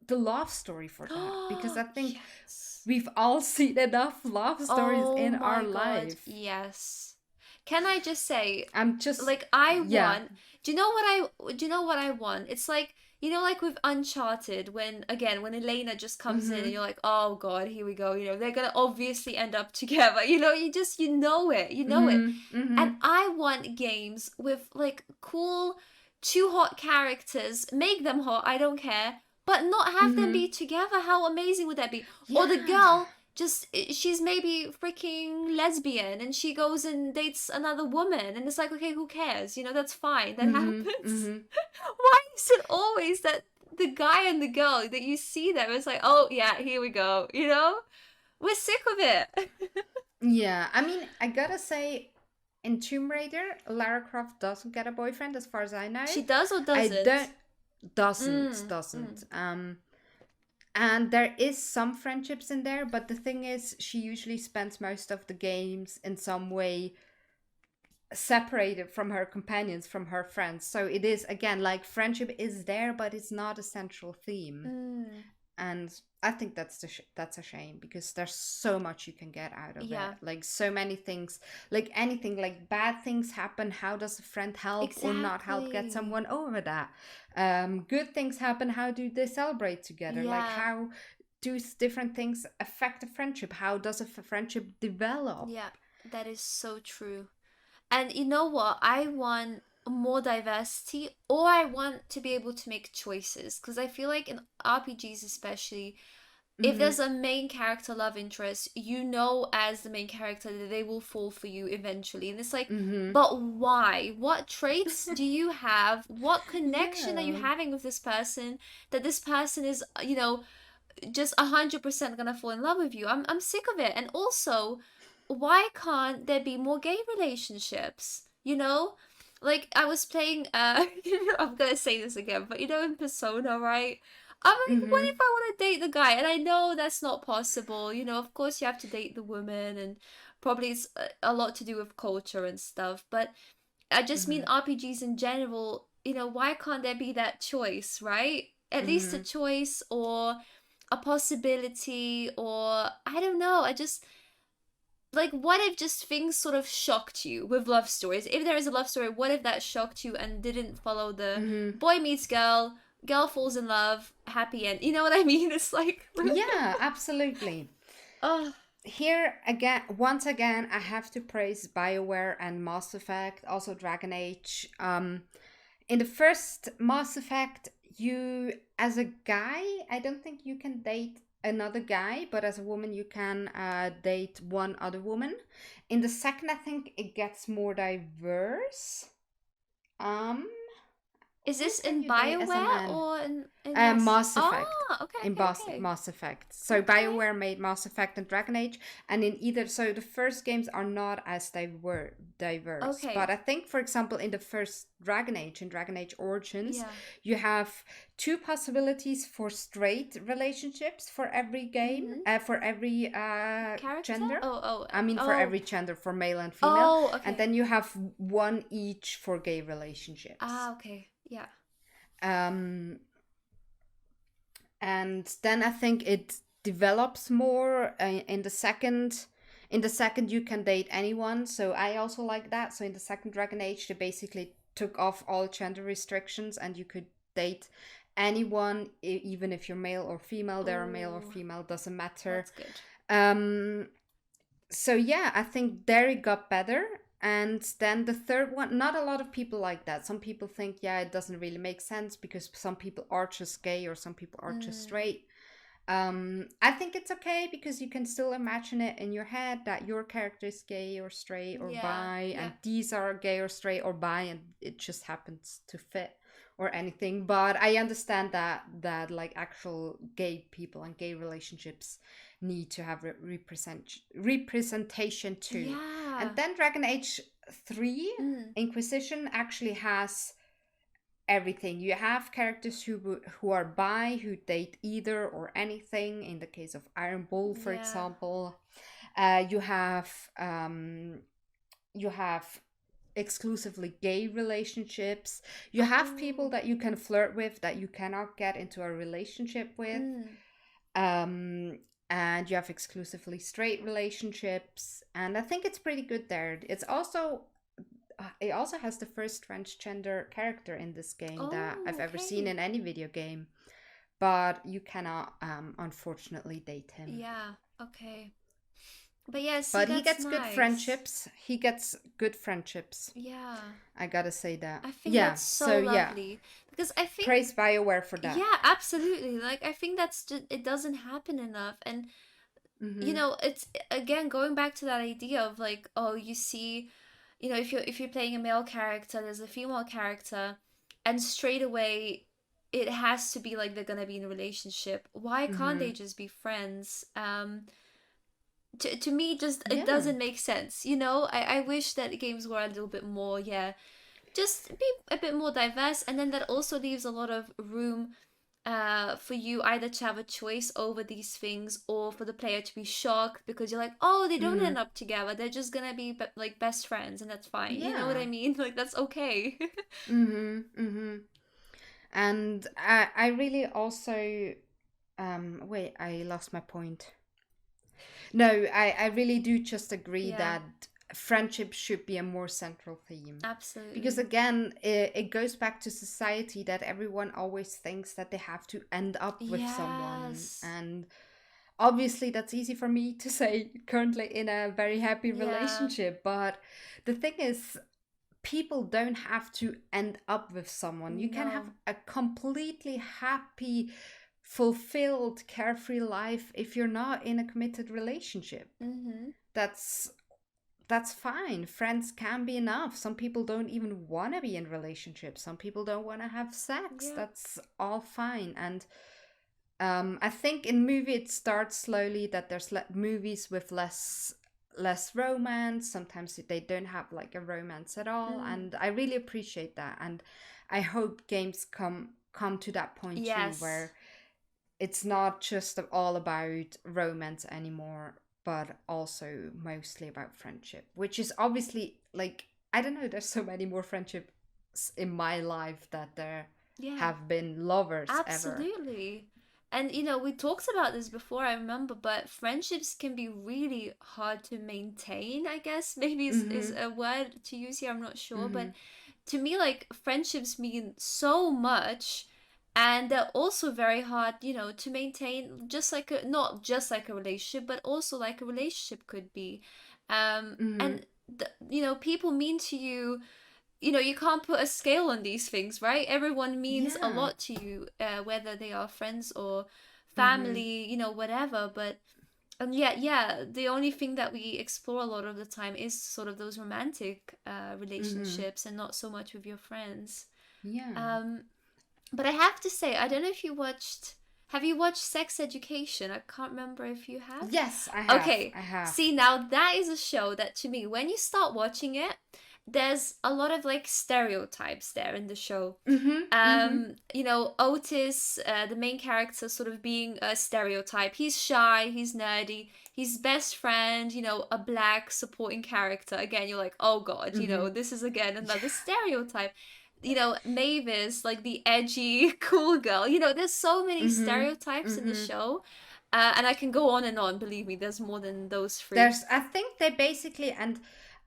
the love story for that, because I think Yes. we've all seen enough love stories Oh in our my god, life. yes. Can I just say, I'm just, like I yeah. want, do you know what I want? It's like, like with Uncharted, when again when Elena just comes in and Mm-hmm. you're like, oh god, here we go, they're gonna obviously end up together. You know it. You know it. Mm-hmm. Mm-hmm. And I want games with like cool, too hot characters. Make them hot, I don't care, but not have them Mm-hmm. be together. How amazing would that be? Or the Yeah. girl just she's maybe freaking lesbian and she goes and dates another woman, and it's like, okay, who cares? That's fine. That Mm-hmm. happens. Mm-hmm. Why is it always that the guy and the girl that you see them, it's like, oh yeah, here we go, you know? We're sick of it. Yeah, I mean, I gotta say, in Tomb Raider, Lara Croft doesn't get a boyfriend, as far as I know. She does or I don't doesn't? doesn't. And there is some friendships in there, but the thing is, she usually spends most of the games in some way separated from her companions, from her friends. So it is again like friendship is there, but it's not a central theme. Mm, And I think that's a shame, because there's so much you can get out of yeah, it. Like so many things, like anything, like bad things happen. How does a friend help or not help get exactly. someone over that? Good things happen. How do they celebrate together? Like Yeah, how do different things affect a friendship? How does a friendship develop? yeah, that is so true. And you know what? I want more diversity, or I want to be able to make choices. Because I feel like in RPGs, especially, if Mm-hmm. there's a main character love interest, you know, as the main character, that they will fall for you eventually. And it's like, Mm-hmm. but why? What traits do you have? What connection are you Yeah. having with this person that this person is, just 100% gonna fall in love with you? I'm sick of it. And also, why can't there be more gay relationships? You know? Like I was playing I'm gonna say this again, but in Persona, right? I'm like, what Mm-hmm. if I want to date the guy? And I know that's not possible. Of course you have to date the woman, and probably it's a lot to do with culture and stuff. But I just mean Mm-hmm. RPGs in general. Why can't there be that choice, right? At least a Mm-hmm. choice, or a possibility, or I don't know. I just like, what if just things sort of shocked you with love stories? If there is a love story, what if that shocked you and didn't follow the Mm-hmm. boy meets girl, girl falls in love, happy end? You know what I mean? It's like, Yeah, absolutely. oh, Here again, once again, I have to praise BioWare and Mass Effect, also Dragon Age. In the first Mass Effect, you, as a guy, I don't think you can date another guy, but as a woman, you can date one other woman. In the second, I think it gets more diverse. Um, is who this can in you date as a BioWare man? or in Mass? Mass Effect. Oh, okay, In okay, okay, Mass Effect. So okay. BioWare made Mass Effect and Dragon Age, and in either, so the first games are not as diverse. But Okay, I think, for example, in the first Dragon Age, in Dragon Age Origins, yeah. you have two possibilities for straight relationships for every game, Mm-hmm. for every Character? gender. Oh, oh, I mean, for oh, every gender, for male and female, oh, and okay. then you have one each for gay relationships. Ah, okay, yeah. Um, and then I think it develops more in the second. In the second, you can date anyone, so I also like that. So in the second Dragon Age, they basically took off all gender restrictions, and you could date anyone, even if you're male or female. They're male or Oh, female, doesn't matter. that's good. Um, so yeah, I think there it got better. And then the third one, not a lot of people like that. Some people think, yeah, it doesn't really make sense because some people are just gay or some people are just Mm, straight. I think it's okay because you can still imagine it in your head that your character is gay or straight or yeah, bi, yeah. and these are gay or straight or bi, and it just happens to fit or anything. But I understand that like actual gay people and gay relationships need to have representation too. Yeah. And then Dragon Age 3 Mm. Inquisition actually has everything. You have characters who are bi, who date either or anything. In the case of Iron Bull, for Yeah. example, you have you have exclusively gay relationships. You have people Oh. that you can flirt with that you cannot get into a relationship with. Mm. Um, and you have exclusively straight relationships, and I think it's pretty good there. It also has the first transgender character in this game that Oh, I've ever seen okay. in any video game, but you cannot, unfortunately, date him. Yeah. Okay. But yeah, see, But he that's gets good nice. friendships. He gets good friendships. Yeah. I gotta say that. I think Yeah. that's So so yeah, lovely because I think, praise BioWare for that. yeah, absolutely. Like, I think that's just, it doesn't happen enough. And Mhm. it's again going back to that idea of like, oh, you see, if you're playing a male character, there's a female character, and straight away it has to be like they're gonna be in a relationship. Why can't Mm-hmm. they just be friends? To me, just it Yeah. doesn't make sense. I wish that games were a little bit more, yeah, just be a bit more diverse, and then that also leaves a lot of room for you either to have a choice over these things, or for the player to be shocked because you're like, oh, they don't Mm-hmm. end up together, they're just gonna be like best friends, and that's fine. You know what I Yeah. mean? Like, that's okay. Mm-hmm. Mm-hmm. And I really also wait, I lost my point. No, I really do just agree Yeah, that friendship should be a more central theme. Because absolutely. again, it goes back to society that everyone always thinks that they have to end up with someone. Yes. And obviously, that's easy for me to say currently in a very happy Yeah. relationship. But the thing is, people don't have to end up with someone. You can have No. a completely happy, fulfilled, carefree life if you're not in a committed relationship. Mm-hmm. That's that's fine. Friends can be enough. Some people don't even want to be in relationships. Some people don't want to have sex. Yeah. That's all fine. And I think in movie it starts slowly that there's movies with less romance. Sometimes they don't have like a romance at all, Mm. and I really appreciate that. And I hope games come to that point too, Yes. where it's not just all about romance anymore, but also mostly about friendship, which is obviously like, I don't know, there's so many more friendships in my life that there Yeah. have been lovers ever. Absolutely. And we talked about this before, I remember, but friendships can be really hard to maintain, I guess. Maybe is Mhm. a word to use here, I'm not sure. But Mhm. to me, like, friendships mean so much, and they're also very hard, to maintain, just like not just like a relationship, but also like a relationship could be. Mhm. And people mean to you, you can't put a scale on these things, right? Everyone means a Yeah. lot to you, whether they are friends or Mhm. family, whatever. But and yeah, the only thing that we explore a lot of the time is sort of those romantic Mhm. relationships, and not so much with your friends. Yeah. Um, but I have to say, I don't know if you watched. Have you watched Sex Education? I can't remember if you have. Yes, I have. Okay, I have. see, now that is a show that, to me, when you start watching it, there's a lot of like stereotypes there in the show. Mhm. Mhm. Otis, the main character, sort of being a stereotype. He's shy, he's nerdy, he's best friend, a black supporting character. Again, you're like, oh god, Mhm. this is again Yeah. another stereotype. Mavis, like the edgy, cool girl. There's so many Mhm. stereotypes in the Mhm. show. And I can go on and on, believe me, there's more than those three. I think they basically, and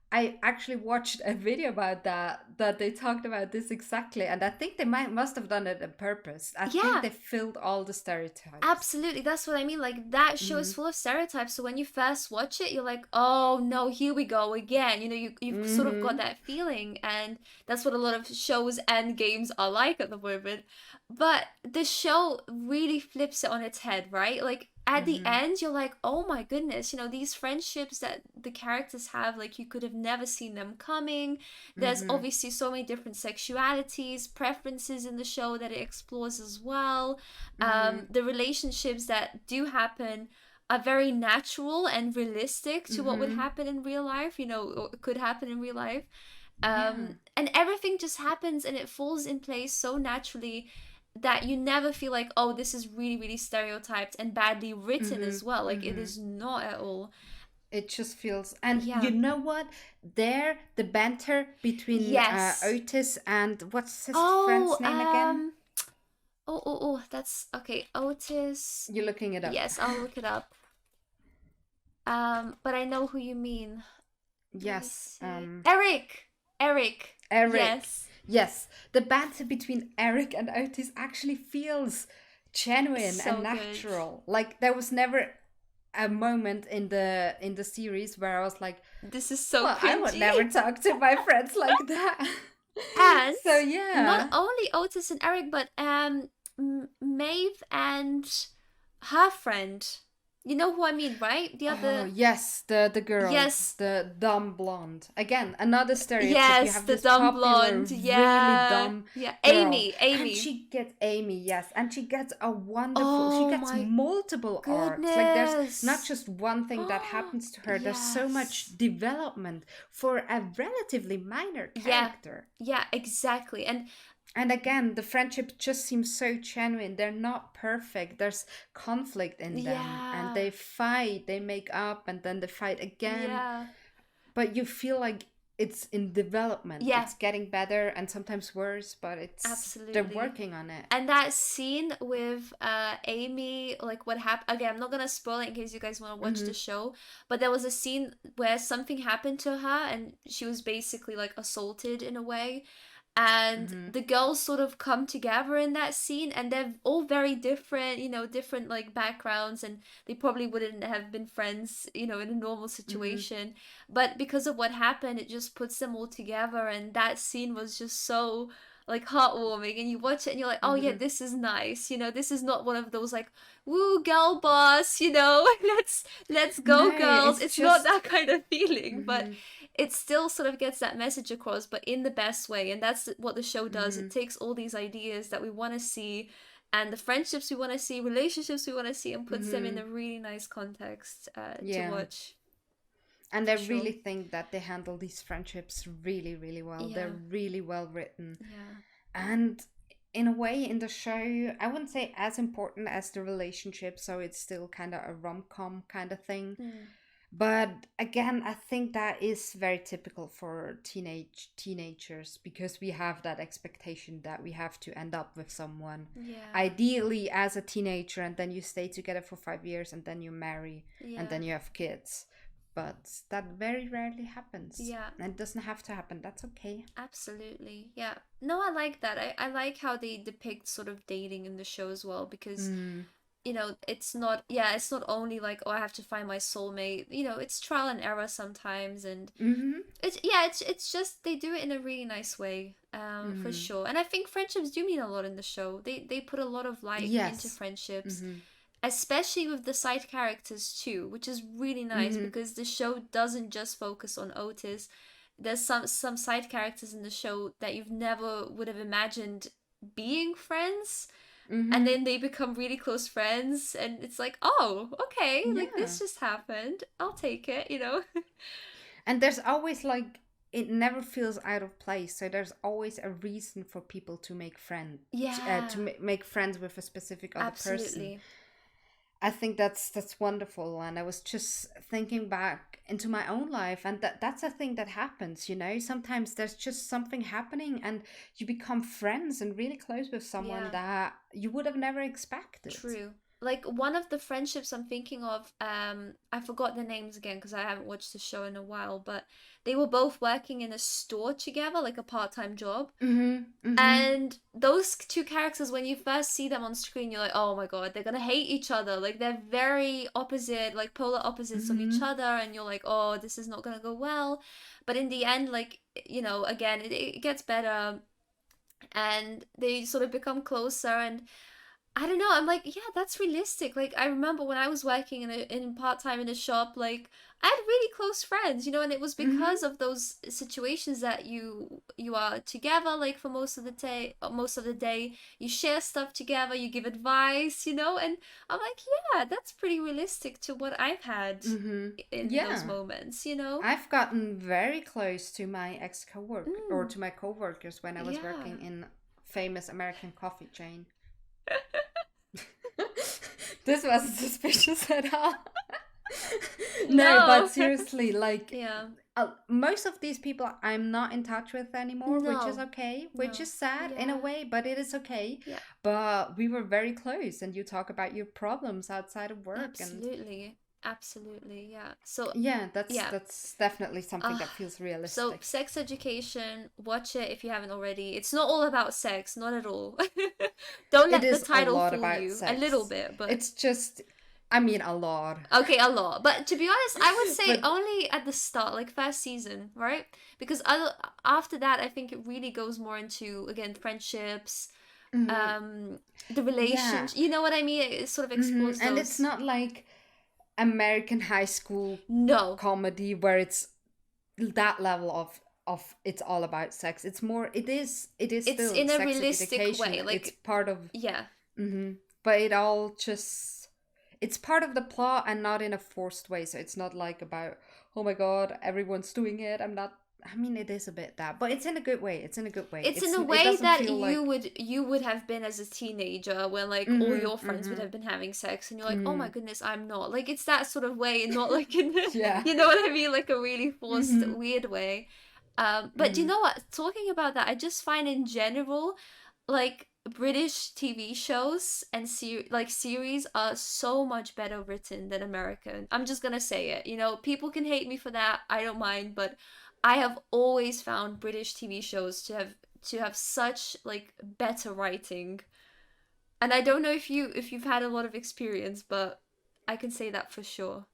I actually watched a video about that they talked about this exactly, and I think they must have done it on purpose. I think Yeah, they filled all the stereotypes. absolutely. That's what I mean. Like, that show is Mhm. full of stereotypes. So when you first watch it, you're like, oh no, here we go again. You've sort of got Mhm. that feeling. And that's what a lot of shows and games are like at the moment. But the show really flips it on its head, right? Like, at the Mhm. end, you're like, oh my goodness, these friendships that the characters have, like, you could have never seen them coming. There's Mhm. obviously so many different sexualities, preferences in the show that it explores as well. Mhm. The relationships that do happen are very natural and realistic to what would Mhm. happen in real life, or could happen in real life. Yeah. And everything just happens and it falls in place so naturally that you never feel like, oh, this is really, really stereotyped and badly written as Mhm. well. Like, it Mhm. is not at all. It just feels, and you Yeah. know what? There, the banter between Yes. Otis and what's his Oh, friend's name again? that's okay. Otis. You're looking it up. Yes, I'll look it up. But I know who you mean. Let me Yes. see. Eric! Eric. Eric. Yes. Yes, the banter between Eric and Otis actually feels genuine and So good. natural. Like there was never a moment in the series where I was like, This is so "Well, I would cringy. never talk to my friends like that." And So not yeah. only Otis and Eric, but Maeve and her friend. You know who I mean, right? The Oh other. yes, the girl, Yes. the dumb blonde. Again, another stereotype. You Yes, have the this dumb popular, blonde. really Yeah. dumb Yeah. girl, Amy. and Amy. she gets Amy, yes, and she gets a wonderful. She Oh gets my multiple arcs. Like there's not goodness. just one thing that happens to her. There's so Yes. much development for a relatively minor Yeah. character. Yeah, exactly. And again, the friendships just seem so genuine. They're not perfect. There's conflict in them, and yeah. they fight, they make up, and then they fight again. Yeah. But you feel like it's in development. Yeah, It's getting better and sometimes worse, but they're absolutely. working on it. And that scene with Amy, like what happened again, I'm not gonna spoil it in case you guys want to watch Mm-hmm. the show, but there was a scene where something happened to her and she was basically like assaulted in a way, and Mm-hmm. the girls sort of come together in that scene, and they're all very different, different like backgrounds, and they probably wouldn't have been friends, in a normal Mm-hmm. situation, but because of what happened, it just puts them all together, and that scene was just so like heartwarming, and you watch it and you're like, oh yeah, Mm-hmm. this is nice, this is not one of those like woo girl boss, let's go No, girls, it's it's not just. that kind of feeling, but Mm-hmm. it still sort of gets that message across, but in the best way. And that's what the show does. Mm-hmm. It takes all these ideas that we want to see and the friendships we want to see, relationships we want to see, and puts them in Mm-hmm. a really nice context to Yeah. watch And I for sure. really think that they handle these friendships really, really well. They're Yeah, really well written. yeah. And in a way, in the show, I wouldn't say as important as the relationship, so it's still kind of a rom-com kind of thing. Mm, But again, I think that is very typical for teenagers because we have that expectation that we have to end up with someone, yeah, ideally as a teenager, and then you stay together for 5 years, and then you marry, and yeah, then you have kids. But that very rarely happens, yeah. and it doesn't have to happen. That's okay. Absolutely. Yeah. No, I like that. I like how they depict sort of dating in the show as well because Mm. it's not only like, oh, I have to find my soulmate. It's trial and error sometimes, and Mm-hmm. it's just they do it in a really nice way, for Mm-hmm. sure. And I think friendships do mean a lot in the show. They put a lot of light into Yes. friendships, Mm-hmm. especially with the side characters too, which is really nice Mm-hmm. because the show doesn't just focus on Otis. There's some side characters in the show that you've never would have imagined being friends, and Mm-hmm. then they become really close friends, and it's like, oh, okay, like Yeah. this just happened, I'll take it. And there's always like it never feels out of place. So there's always a reason for people to make Yeah, make friends with a specific other person. absolutely. I think that's wonderful. And I was just thinking back into my own life, and that's a thing that happens. Sometimes there's just something happening, and you become friends and really close with someone Yeah, that you would have never expected. true. Like one of the friendships I'm thinking of, I forgot the names again because I haven't watched the show in a while, but they were both working in a store together, like a part-time job. Mm-hmm. Mm-hmm. And those two characters, when you first see them on screen, you're like, oh my god, they're gonna hate each other. Like they're very opposite, like polar opposites of each Mm-hmm. other, and you're like, oh, this is not gonna go well. But in the end, like, again, it gets better, and they sort of become closer, and I don't know. I'm like, yeah, that's realistic. Like, I remember when I was working in part time in a shop, like I had really close friends, and it was Mm-hmm. because of those situations that you are together, like for most of the day, you share stuff together, you give advice, and I'm like, yeah, that's pretty realistic to what I've had Mm-hmm. in those Yeah. moments. I've gotten very close to my ex-coworker or Mm, to my coworkers when I was yeah. working in famous American coffee chain. This wasn't suspicious at all. No, but No. seriously, like Yeah. most of these people I'm not in touch with anymore, which is No. okay, which No. is sad in a Yeah. way, but it is okay. Yeah. But we were very close, and you talk about your problems outside of work, and Absolutely. Absolutely. Yeah. So, yeah, that's yeah. that's definitely something Uh, that feels so realistic. sex education, watch it if you haven't already. It's not all about sex, not at all. Don't It let the is a title lot fool about you. A little sex. bit, but It's just, I mean, a lot. okay, a lot. But to be honest, I would say But only at the start, like first season, right? Because after that, I think it really goes more into again friendships, mhm, um, the yeah, relations. You know what I mean? It sort of explores and it's those. not like American high school No, comedy where it's that level of it's all about sex. It's more, it is it's still in a sex realistic education. way. It's Like, part of, yeah. but it all just, it's part of the plot and not in a forced way. So it's not like about, oh my god, everyone's doing it. I'm not. I mean, it is a bit that, but it's in a good way. It's in a good way. It's in a It way doesn't that feel like. you would have been as a teenager when like all Mm-hmm. your friends would Mm-hmm. have been having sex and you're like, oh Mm-hmm. my goodness, I'm not. Like it's that sort of way, not like in the, Yeah. you know what I mean, like a really forced Mm-hmm. weird way. But do you Mm-hmm. know what? Talking about that, I just find in general, like British TV shows and series are so much better written than American. I'm just gonna say it. You know, people can hate me for that. I don't mind, but I have always found British TV shows to have such like better writing. And I don't know if you've had a lot of experience, but I can say that for sure.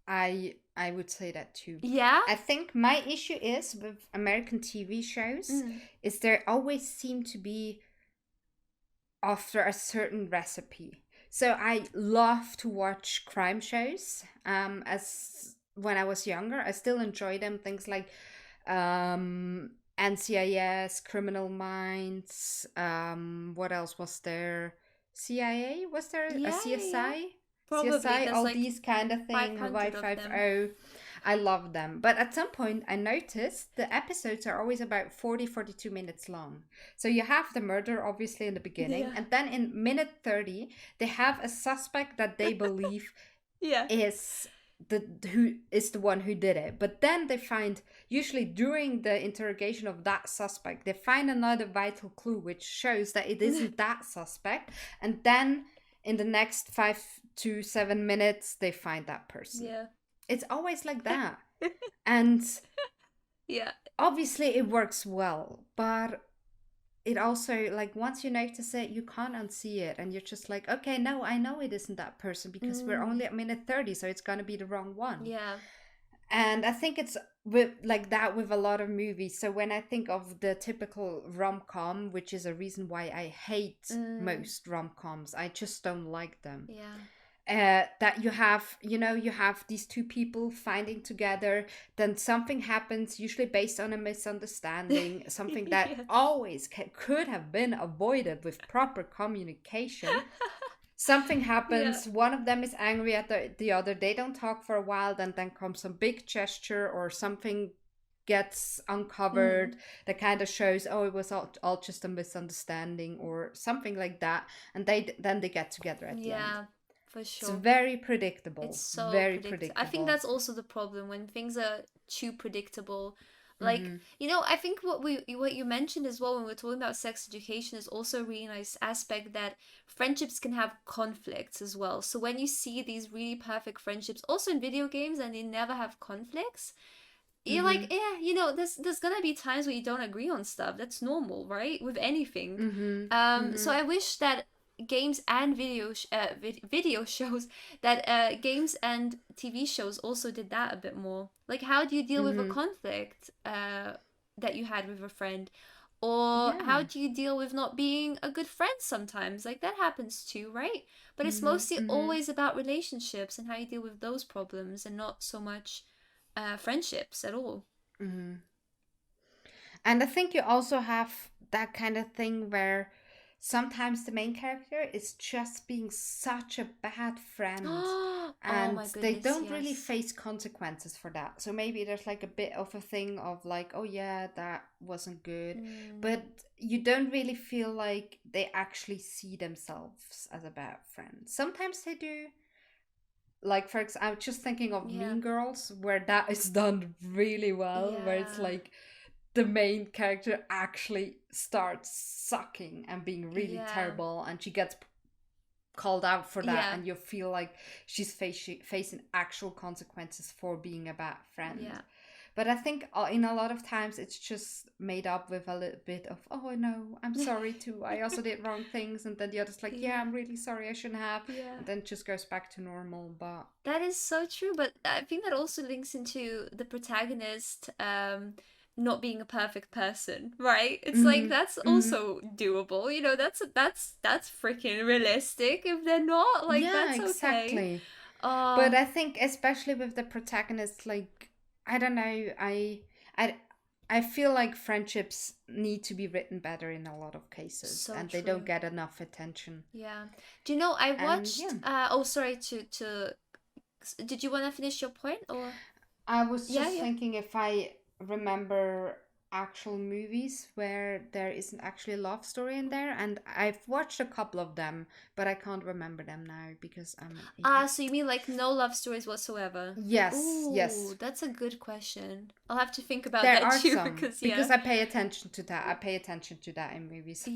I would say that too. Yeah? I think my issue is with American TV shows Mm. is there always seem to be after a certain recipe. So I love to watch crime shows. As when I was younger, I still enjoy them. Things like NCIS, Criminal Minds. What else was there? CIA? Was there a Yeah, yeah, yeah. CSI? Probably CSI, there's all like these kind of thing, Hawaii 500 of them. 5 I love them. But at some point, I noticed the episodes are always about 42 minutes long. So you have the murder, obviously, in the beginning. Yeah. And then in minute 30, they have a suspect that they believe Yeah. is who is the one who did it. But then they find, usually during the interrogation of that suspect, they find another vital clue which shows that it isn't that suspect. And then in the next 5 to 7 minutes, they find that person. Yeah. It's always like that. And Yeah. obviously it works well, but it also, like, once you notice it, you can't unsee it, and you're just like, okay, no, I know it isn't that person because we're only at minute 30, so it's gonna be the wrong one. Yeah. And I think it's with like that with a lot of movies. So when I think of the typical rom-com, which is a reason why I hate most rom-coms, I just don't like them. Yeah. That you have these two people finding together, then something happens, usually based on a misunderstanding, something that Yes. always could have been avoided with proper communication. Something happens, one of them is angry at the other, they don't talk for a while, then comes some big gesture or something gets uncovered that kind of shows, oh, it was all just a misunderstanding or something like that, and then they get together at the end. Yeah, for It's sure. very predictable. It's so Very predictable. I think predictable. that's also the problem when things are too predictable. Like, you know, I think what you mentioned as well when we're talking about sex education is also a really nice aspect that friendships can have conflicts as well. So when you see these really perfect friendships, also in video games, and they never have conflicts, you're like, yeah, you know, there's gonna be times where you don't agree on stuff. That's normal, right? With anything. So I wish that games and video shows that games and TV shows also did that a bit more. Like, how do you deal with a conflict that you had with a friend? Or how Yeah. do you deal with not being a good friend sometimes? Like, that happens too, right? But it's mostly always about relationships and how you deal with those problems and not so much friendships at all. And I think you also have that kind of thing where sometimes the main character is just being such a bad friend Oh and my they goodness, don't really yes. face consequences for that. So maybe there's like a bit of a thing of like, oh yeah, that wasn't good. But you don't really feel like they actually see themselves as a bad friend. Sometimes they do. Like, for example, I'm just thinking of Yeah. Mean Girls, where that is done really well, where it's Yeah. like the main character actually starts sucking and being really Yeah. terrible, and she gets called out for that, Yeah. and you feel like she's facing actual consequences for being a bad friend. Yeah. But I think in a lot of times it's just made up with a little bit of, oh no, I'm sorry too. I also did wrong things. And then the other's like, yeah, I'm really sorry. I shouldn't have. Yeah. And then it just goes back to normal. But That is so true, but I think that also links into the protagonist not being a perfect person, right? It's like that's also doable. You know, that's freaking realistic. If they're not, like yeah, that's okay. exactly. But Oh, I think especially with the protagonist, like I don't know, I I feel like friendships need to be written better in a lot of cases, so and they don't true. get enough attention. Yeah. Do you know I And watched yeah, oh sorry to did you want to finish your point or I was yeah, just yeah. thinking if I remember actual movies where there isn't actually a love story in there, and I've watched a couple of them, but I can't remember them now because I'm an Ah, idiot. so you mean like no love stories whatsoever? Yes, Ooh, yes. that's a good question. I'll have to think about There that are too some because yeah. because I pay attention to that. I pay attention to that in movies,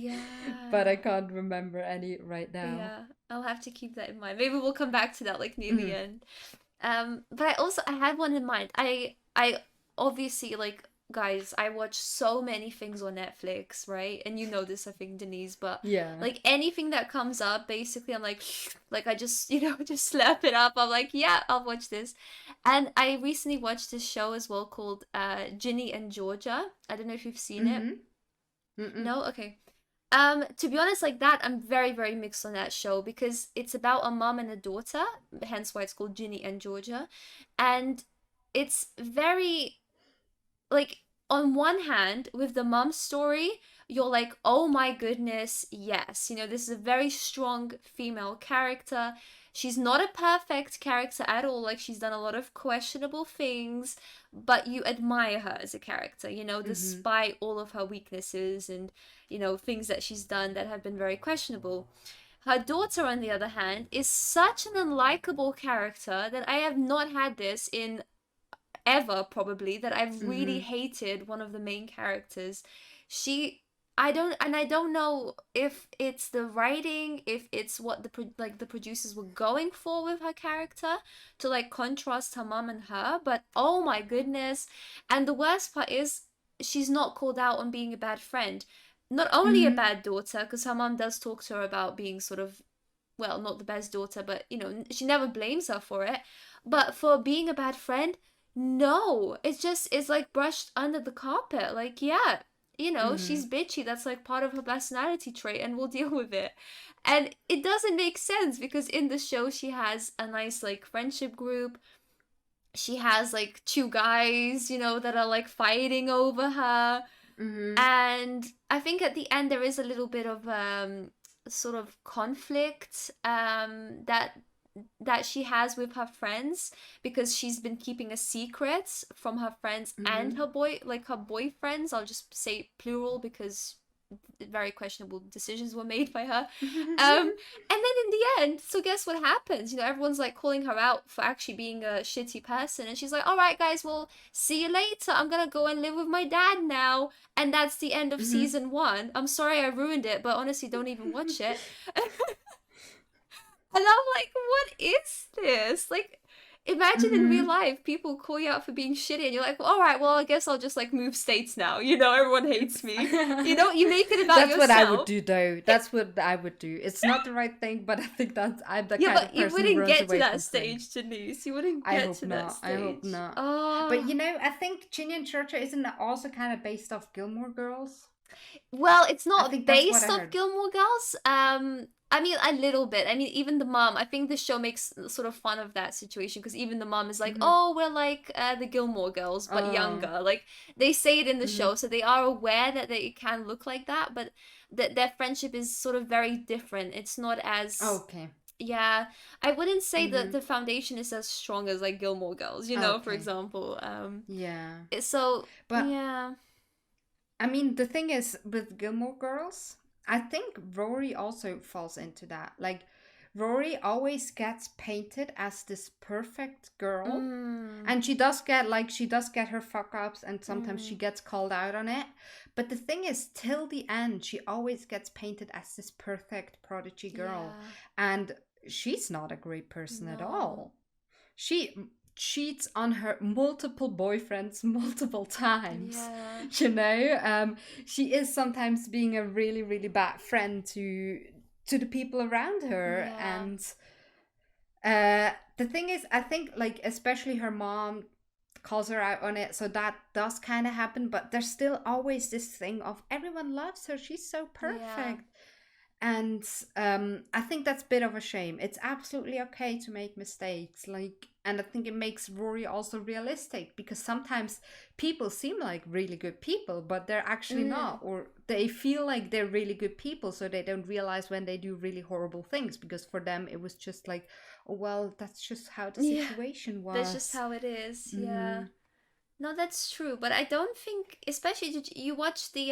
but Yeah. I can't remember any right now. Yeah. I'll have to keep that in mind. Maybe we'll come back to that like near the Mhm. end. But I had one in mind. I obviously like guys, I watch so many things on Netflix, right? And you know this, I think, Denise, but Yeah. like anything that comes up, basically I'm like like I just, just slap it up. I'm like, yeah, I'll watch this. And I recently watched this show as well called Ginny and Georgia. I don't know if you've seen it. Mhm. Mm-mm. No? Okay. To be honest, like that, I'm very, very mixed on that show because it's about a mom and a daughter, hence why it's called Ginny and Georgia. And it's very like on one hand with the mom story you're like oh my goodness yes this is a very strong female character. She's not a perfect character at all, like she's done a lot of questionable things, but you admire her as a character, Mhm. despite all of her weaknesses and things that she's done that have been very questionable. Her daughter, on the other hand, is such an unlikable character that I have not had this in ever probably that I've really Mhm. hated one of the main characters. She I don't know if it's the writing, if it's what the producers were going for with her character to like contrast her mom and her, but oh my goodness. And the worst part is she's not called out on being a bad friend. Not only a Mhm. bad daughter, because her mom does talk to her about being sort of well, not the best daughter, but she never blames her for it. But for being a bad friend, no, it's like brushed under the carpet. Like, yeah, she's Mhm. bitchy. That's like part of her personality trait, and we'll deal with it. And it doesn't make sense because in the show she has a nice like friendship group. She has like two guys, that are like fighting over her, Mhm. and I think at the end there is a little bit of sort of conflict that she has with her friends because she's been keeping a secret from her friends and Mhm. her boyfriends. I'll just say plural because very questionable decisions were made by her. And then in the end, so guess what happens? Everyone's like calling her out for actually being a shitty person, and she's like, "All right, guys, well, see you later. I'm gonna go and live with my dad now." And that's the end of Mhm. season one. I'm sorry I ruined it, but honestly, don't even watch it. And I'm like, what is this? Like, imagine in real Mhm. life, people call you out for being shitty, and you're like, well, all right, well, I guess I'll just like move states now. Everyone hates me. You make it about That's what I would yourself. do, though. That's what I would do. It's not the right thing, but I think that I'm the Yeah, kind but of you person who wouldn't runs get to away that from things. stage, Denise. You wouldn't I get hope to that not. I hope stage. not. But Oh, I think Ginny and Georgia isn't it also kind of based off Gilmore Girls? well, it's I not think that's what I based off heard. Gilmore Girls. I mean a little bit. I mean, even the mom. I think the show makes sort of fun of that situation because even the mom is like, Mm-hmm. "Oh, we're like the Gilmore Girls, but Oh. younger." Like they say it in the Mm-hmm. show, so they are aware that they can look like that, but that their friendship is sort of very different. It's not as Okay. yeah. I wouldn't say that Mm-hmm. the foundation is as strong as like Gilmore Girls, for Okay. example. Yeah. So But yeah. I mean, the thing is with Gilmore Girls, I think Rory also falls into that. Like, Rory always gets painted as this perfect girl. Mm, And she does get her fuck ups and sometimes she mm, gets called out on it. But the thing is, till the end, she always gets painted as this perfect prodigy girl. yeah. And she's not a great person at No. all. She cheats on her multiple boyfriends multiple times. Yeah. She is sometimes being a really really bad friend to the people around her. Yeah. And the thing is, I think like especially her mom calls her out on it, so that does kind of happen, but there's still always this thing of everyone loves her, she's so Yeah. perfect. And I think that's a bit of a shame. It's absolutely okay to make mistakes, like, and I think it makes Rory also realistic because sometimes people seem like really good people, but they're actually Mm, not, or they feel like they're really good people, so they don't realize when they do really horrible things because for them it was just like, oh well, that's just how the yeah, situation that's just was. how it is. Yeah. Mm-hmm. No, that's true. But I don't think, especially did you watch the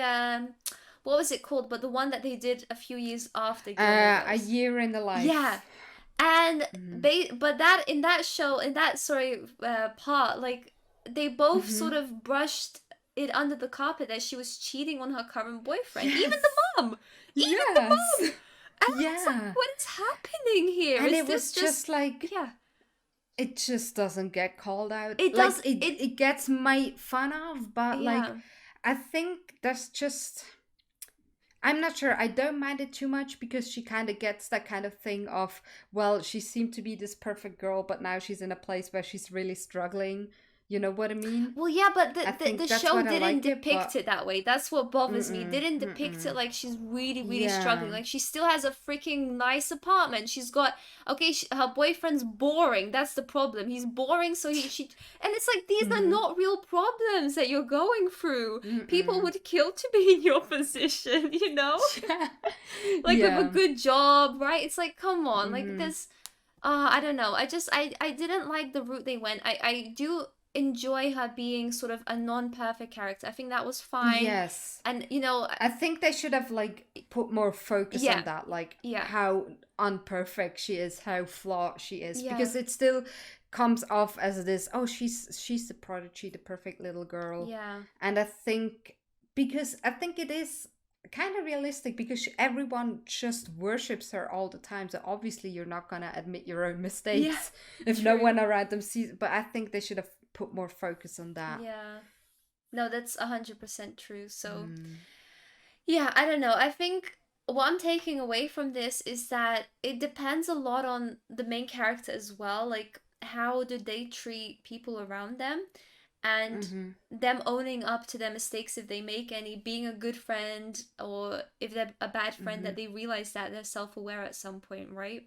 what was it called? But the one that they did a few years after Gilmore A Girls. year in the Yeah, life. and Mm-hmm. but that in that show in that sorry part, like they both Mm-hmm. sort of brushed it under the carpet that she was cheating on her current boyfriend, even the Yes. mom, even the Yes. mom. And I was like, Yeah. what is happening here? And Is it this was just just like, yeah? it just doesn't get called out. It Like does it it gets made fun of, but like yeah I think that's just, I'm not sure. I don't mind it too much because she kind of gets that kind of thing of, well, she seemed to be this perfect girl, but now she's in a place where she's really struggling. You know what I mean? Well, yeah, but I the think that's show what I didn't like it, depict but it that way. That's what bothers me. It mm-mm, didn't depict it mm-mm. like she's really, really struggling. Yeah. Like she still has a freaking nice apartment. She's got okay. Her boyfriend's boring. That's the problem. He's boring. So she and it's like these are Mm-hmm. not real problems that you're going through. People Mm-mm. would kill to be in your position. You know, Yeah. like with a Yeah. good job, right? It's like come on, like Mm-hmm. this I don't know. I didn't like the route they went. I do enjoy her being sort of a non-perfect character. I think that was fine. Yes. And you know, I think they should have like put more focus on yeah. that, like Yeah. how unperfect she is, how flawed she is, Yeah. because it still comes off as this, oh, she's the prodigy, the perfect little girl. Yeah. And I think because I think it is kind of realistic because everyone just worships her all the time. So obviously you're not gonna admit your own Yeah. mistakes if no True. one around them sees. But I think they should have put more focus on that. Yeah. No, that's 100% true. So, Mm. yeah, I don't know. I think what I'm taking away from this is that it depends a lot on the main character as well. Like, how do they treat people around them? And Mm-hmm. them owning up to their mistakes if they make any, being a good friend, or if they're a bad friend, Mm-hmm. that they realize that they're self-aware at some point, right?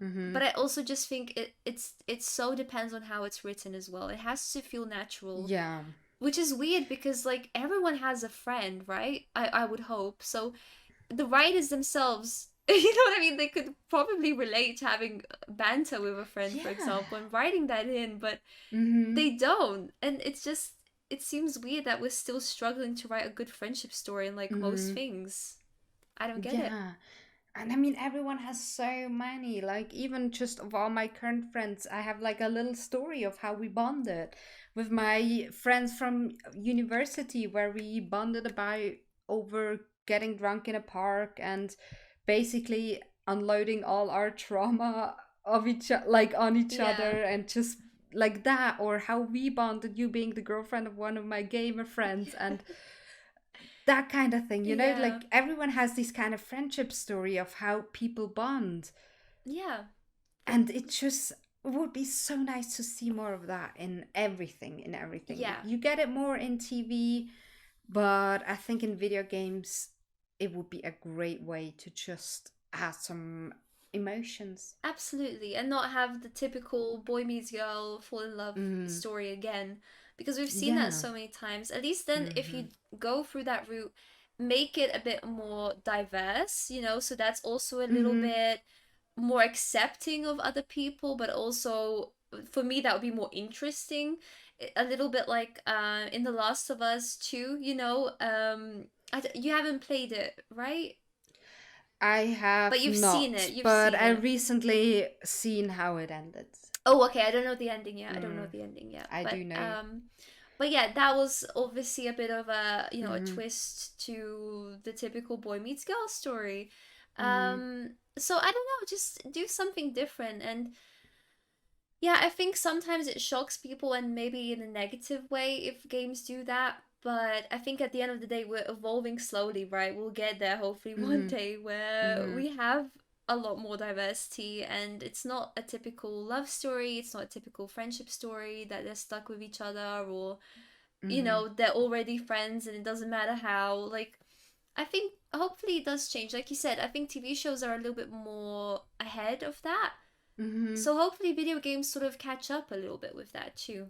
Mm-hmm. But I also just think it so depends on how it's written as well. It has to feel natural, Yeah. which is weird because like everyone has a friend, right? I would hope. So the writers themselves, you know what I mean? They could probably relate to having banter with a friend, for Yeah. example, and writing that in, but Mm-hmm. they don't. And it's just, it seems weird that we're still struggling to write a good friendship story in like most Mm-hmm. things. I don't get it. Yeah. And I mean, everyone has so many. Like, even just of all my current friends, I have like a little story of how we bonded with my friends from university, where we bonded about over getting drunk in a park and basically unloading all our trauma of like on each Yeah. other and just like that, or how we bonded, you being the girlfriend of one of my gamer friends and that kind of thing, you know, Yeah. like everyone has this kind of friendship story of how people bond. Yeah. And it just would be so nice to see more of that in everything. Yeah. You get it more in TV, but I think in video games it would be a great way to just add some emotions. Absolutely. And not have the typical boy meets girl fall in love Mm, story again. Because we've seen that yeah. so many times. At least then, if Mm-hmm. you go through that route, make it a bit more diverse, you know, so that's also a little Mm-hmm. bit more accepting of other people, but also for me, that would be more interesting. A little bit like in The Last of Us too, you know. You haven't played it, right? I But have you've seen not, it. You've but seen I it. recently seen how it ended. Oh, okay. I don't know the ending yet. I don't know Mm, the ending yet. I do know. But yeah, that was obviously a bit of a, you know, a Mm-hmm. twist to the typical boy meets girl story. Mm-hmm. So I don't know, just do something different. And yeah, I think sometimes it shocks people and maybe in a negative way if games do that. But I think at the end of the day, we're evolving slowly, right? We'll get there hopefully one Mm-hmm. day where Mm-hmm. we have a lot more diversity and it's not a typical love story, it's not a typical friendship story that they're stuck with each other or, you Mm-hmm. know, they're already friends and it doesn't matter how. Like, I think hopefully it does change. Like you said, I think TV shows are a little bit more ahead of that. So hopefully video games sort of catch up a little bit with that too.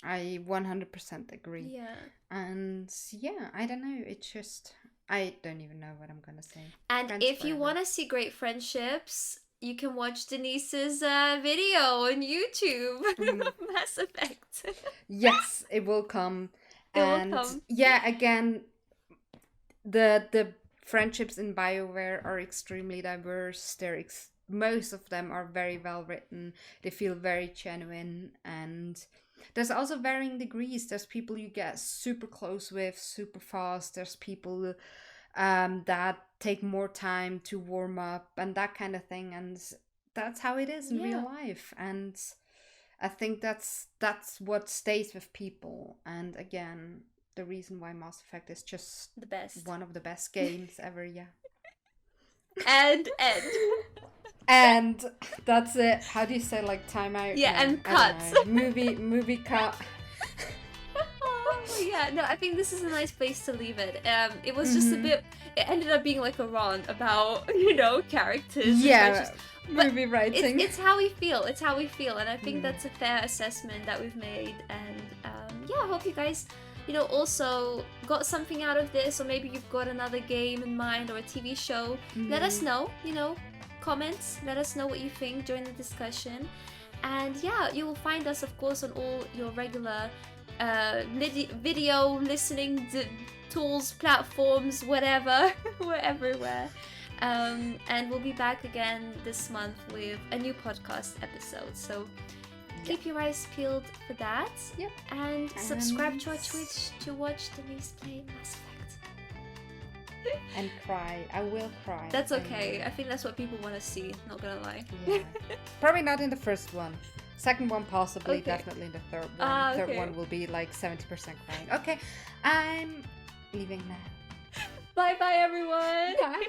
I 100% agree. Yeah. And yeah, I don't know. It's just, I don't even know what I'm going to say. And Friends if you forever. want to see great friendships, you can watch Denise's video on YouTube. Mass Effect. Yes, it will come. It will And come. yeah, again, the friendships in BioWare are extremely diverse. Most of them are very well written. They feel very genuine, and there's also varying degrees. There's people you get super close with super fast. There's people that take more time to warm up and that kind of thing, and that's how it is in real life. And I think that's what stays with people. And again, the reason why Mass Effect is just the best, one of the best games ever. Yeah. And and that's it. How do you say, like, timeout? Yeah, No, and cuts. movie cut. Oh yeah, no, I think this is a nice place to leave it. It was just a bit. It ended up being like a rant about characters. Yeah, movie writing. It's how we feel. It's how we feel, and I think that's a fair assessment that we've made. And I hope you guys, also got something out of this, or maybe you've got another game in mind or a TV show. Let us know. Comments. Let us know what you think during the discussion. And yeah, you will find us, of course, on all your regular video listening tools, platforms, whatever. We're everywhere. And we'll be back again this month with a new podcast episode. So keep your eyes peeled for that. Yep. And subscribe to our Twitch to watch Denise play Mass Effect. And cry. I will cry. That's okay. I think that's what people want to see, not gonna lie. Yeah. Probably not in the first one. Second one possibly, Okay. definitely in the third one. Third Okay. one will be like 70% crying. Okay, I'm leaving now. Bye bye everyone. Bye.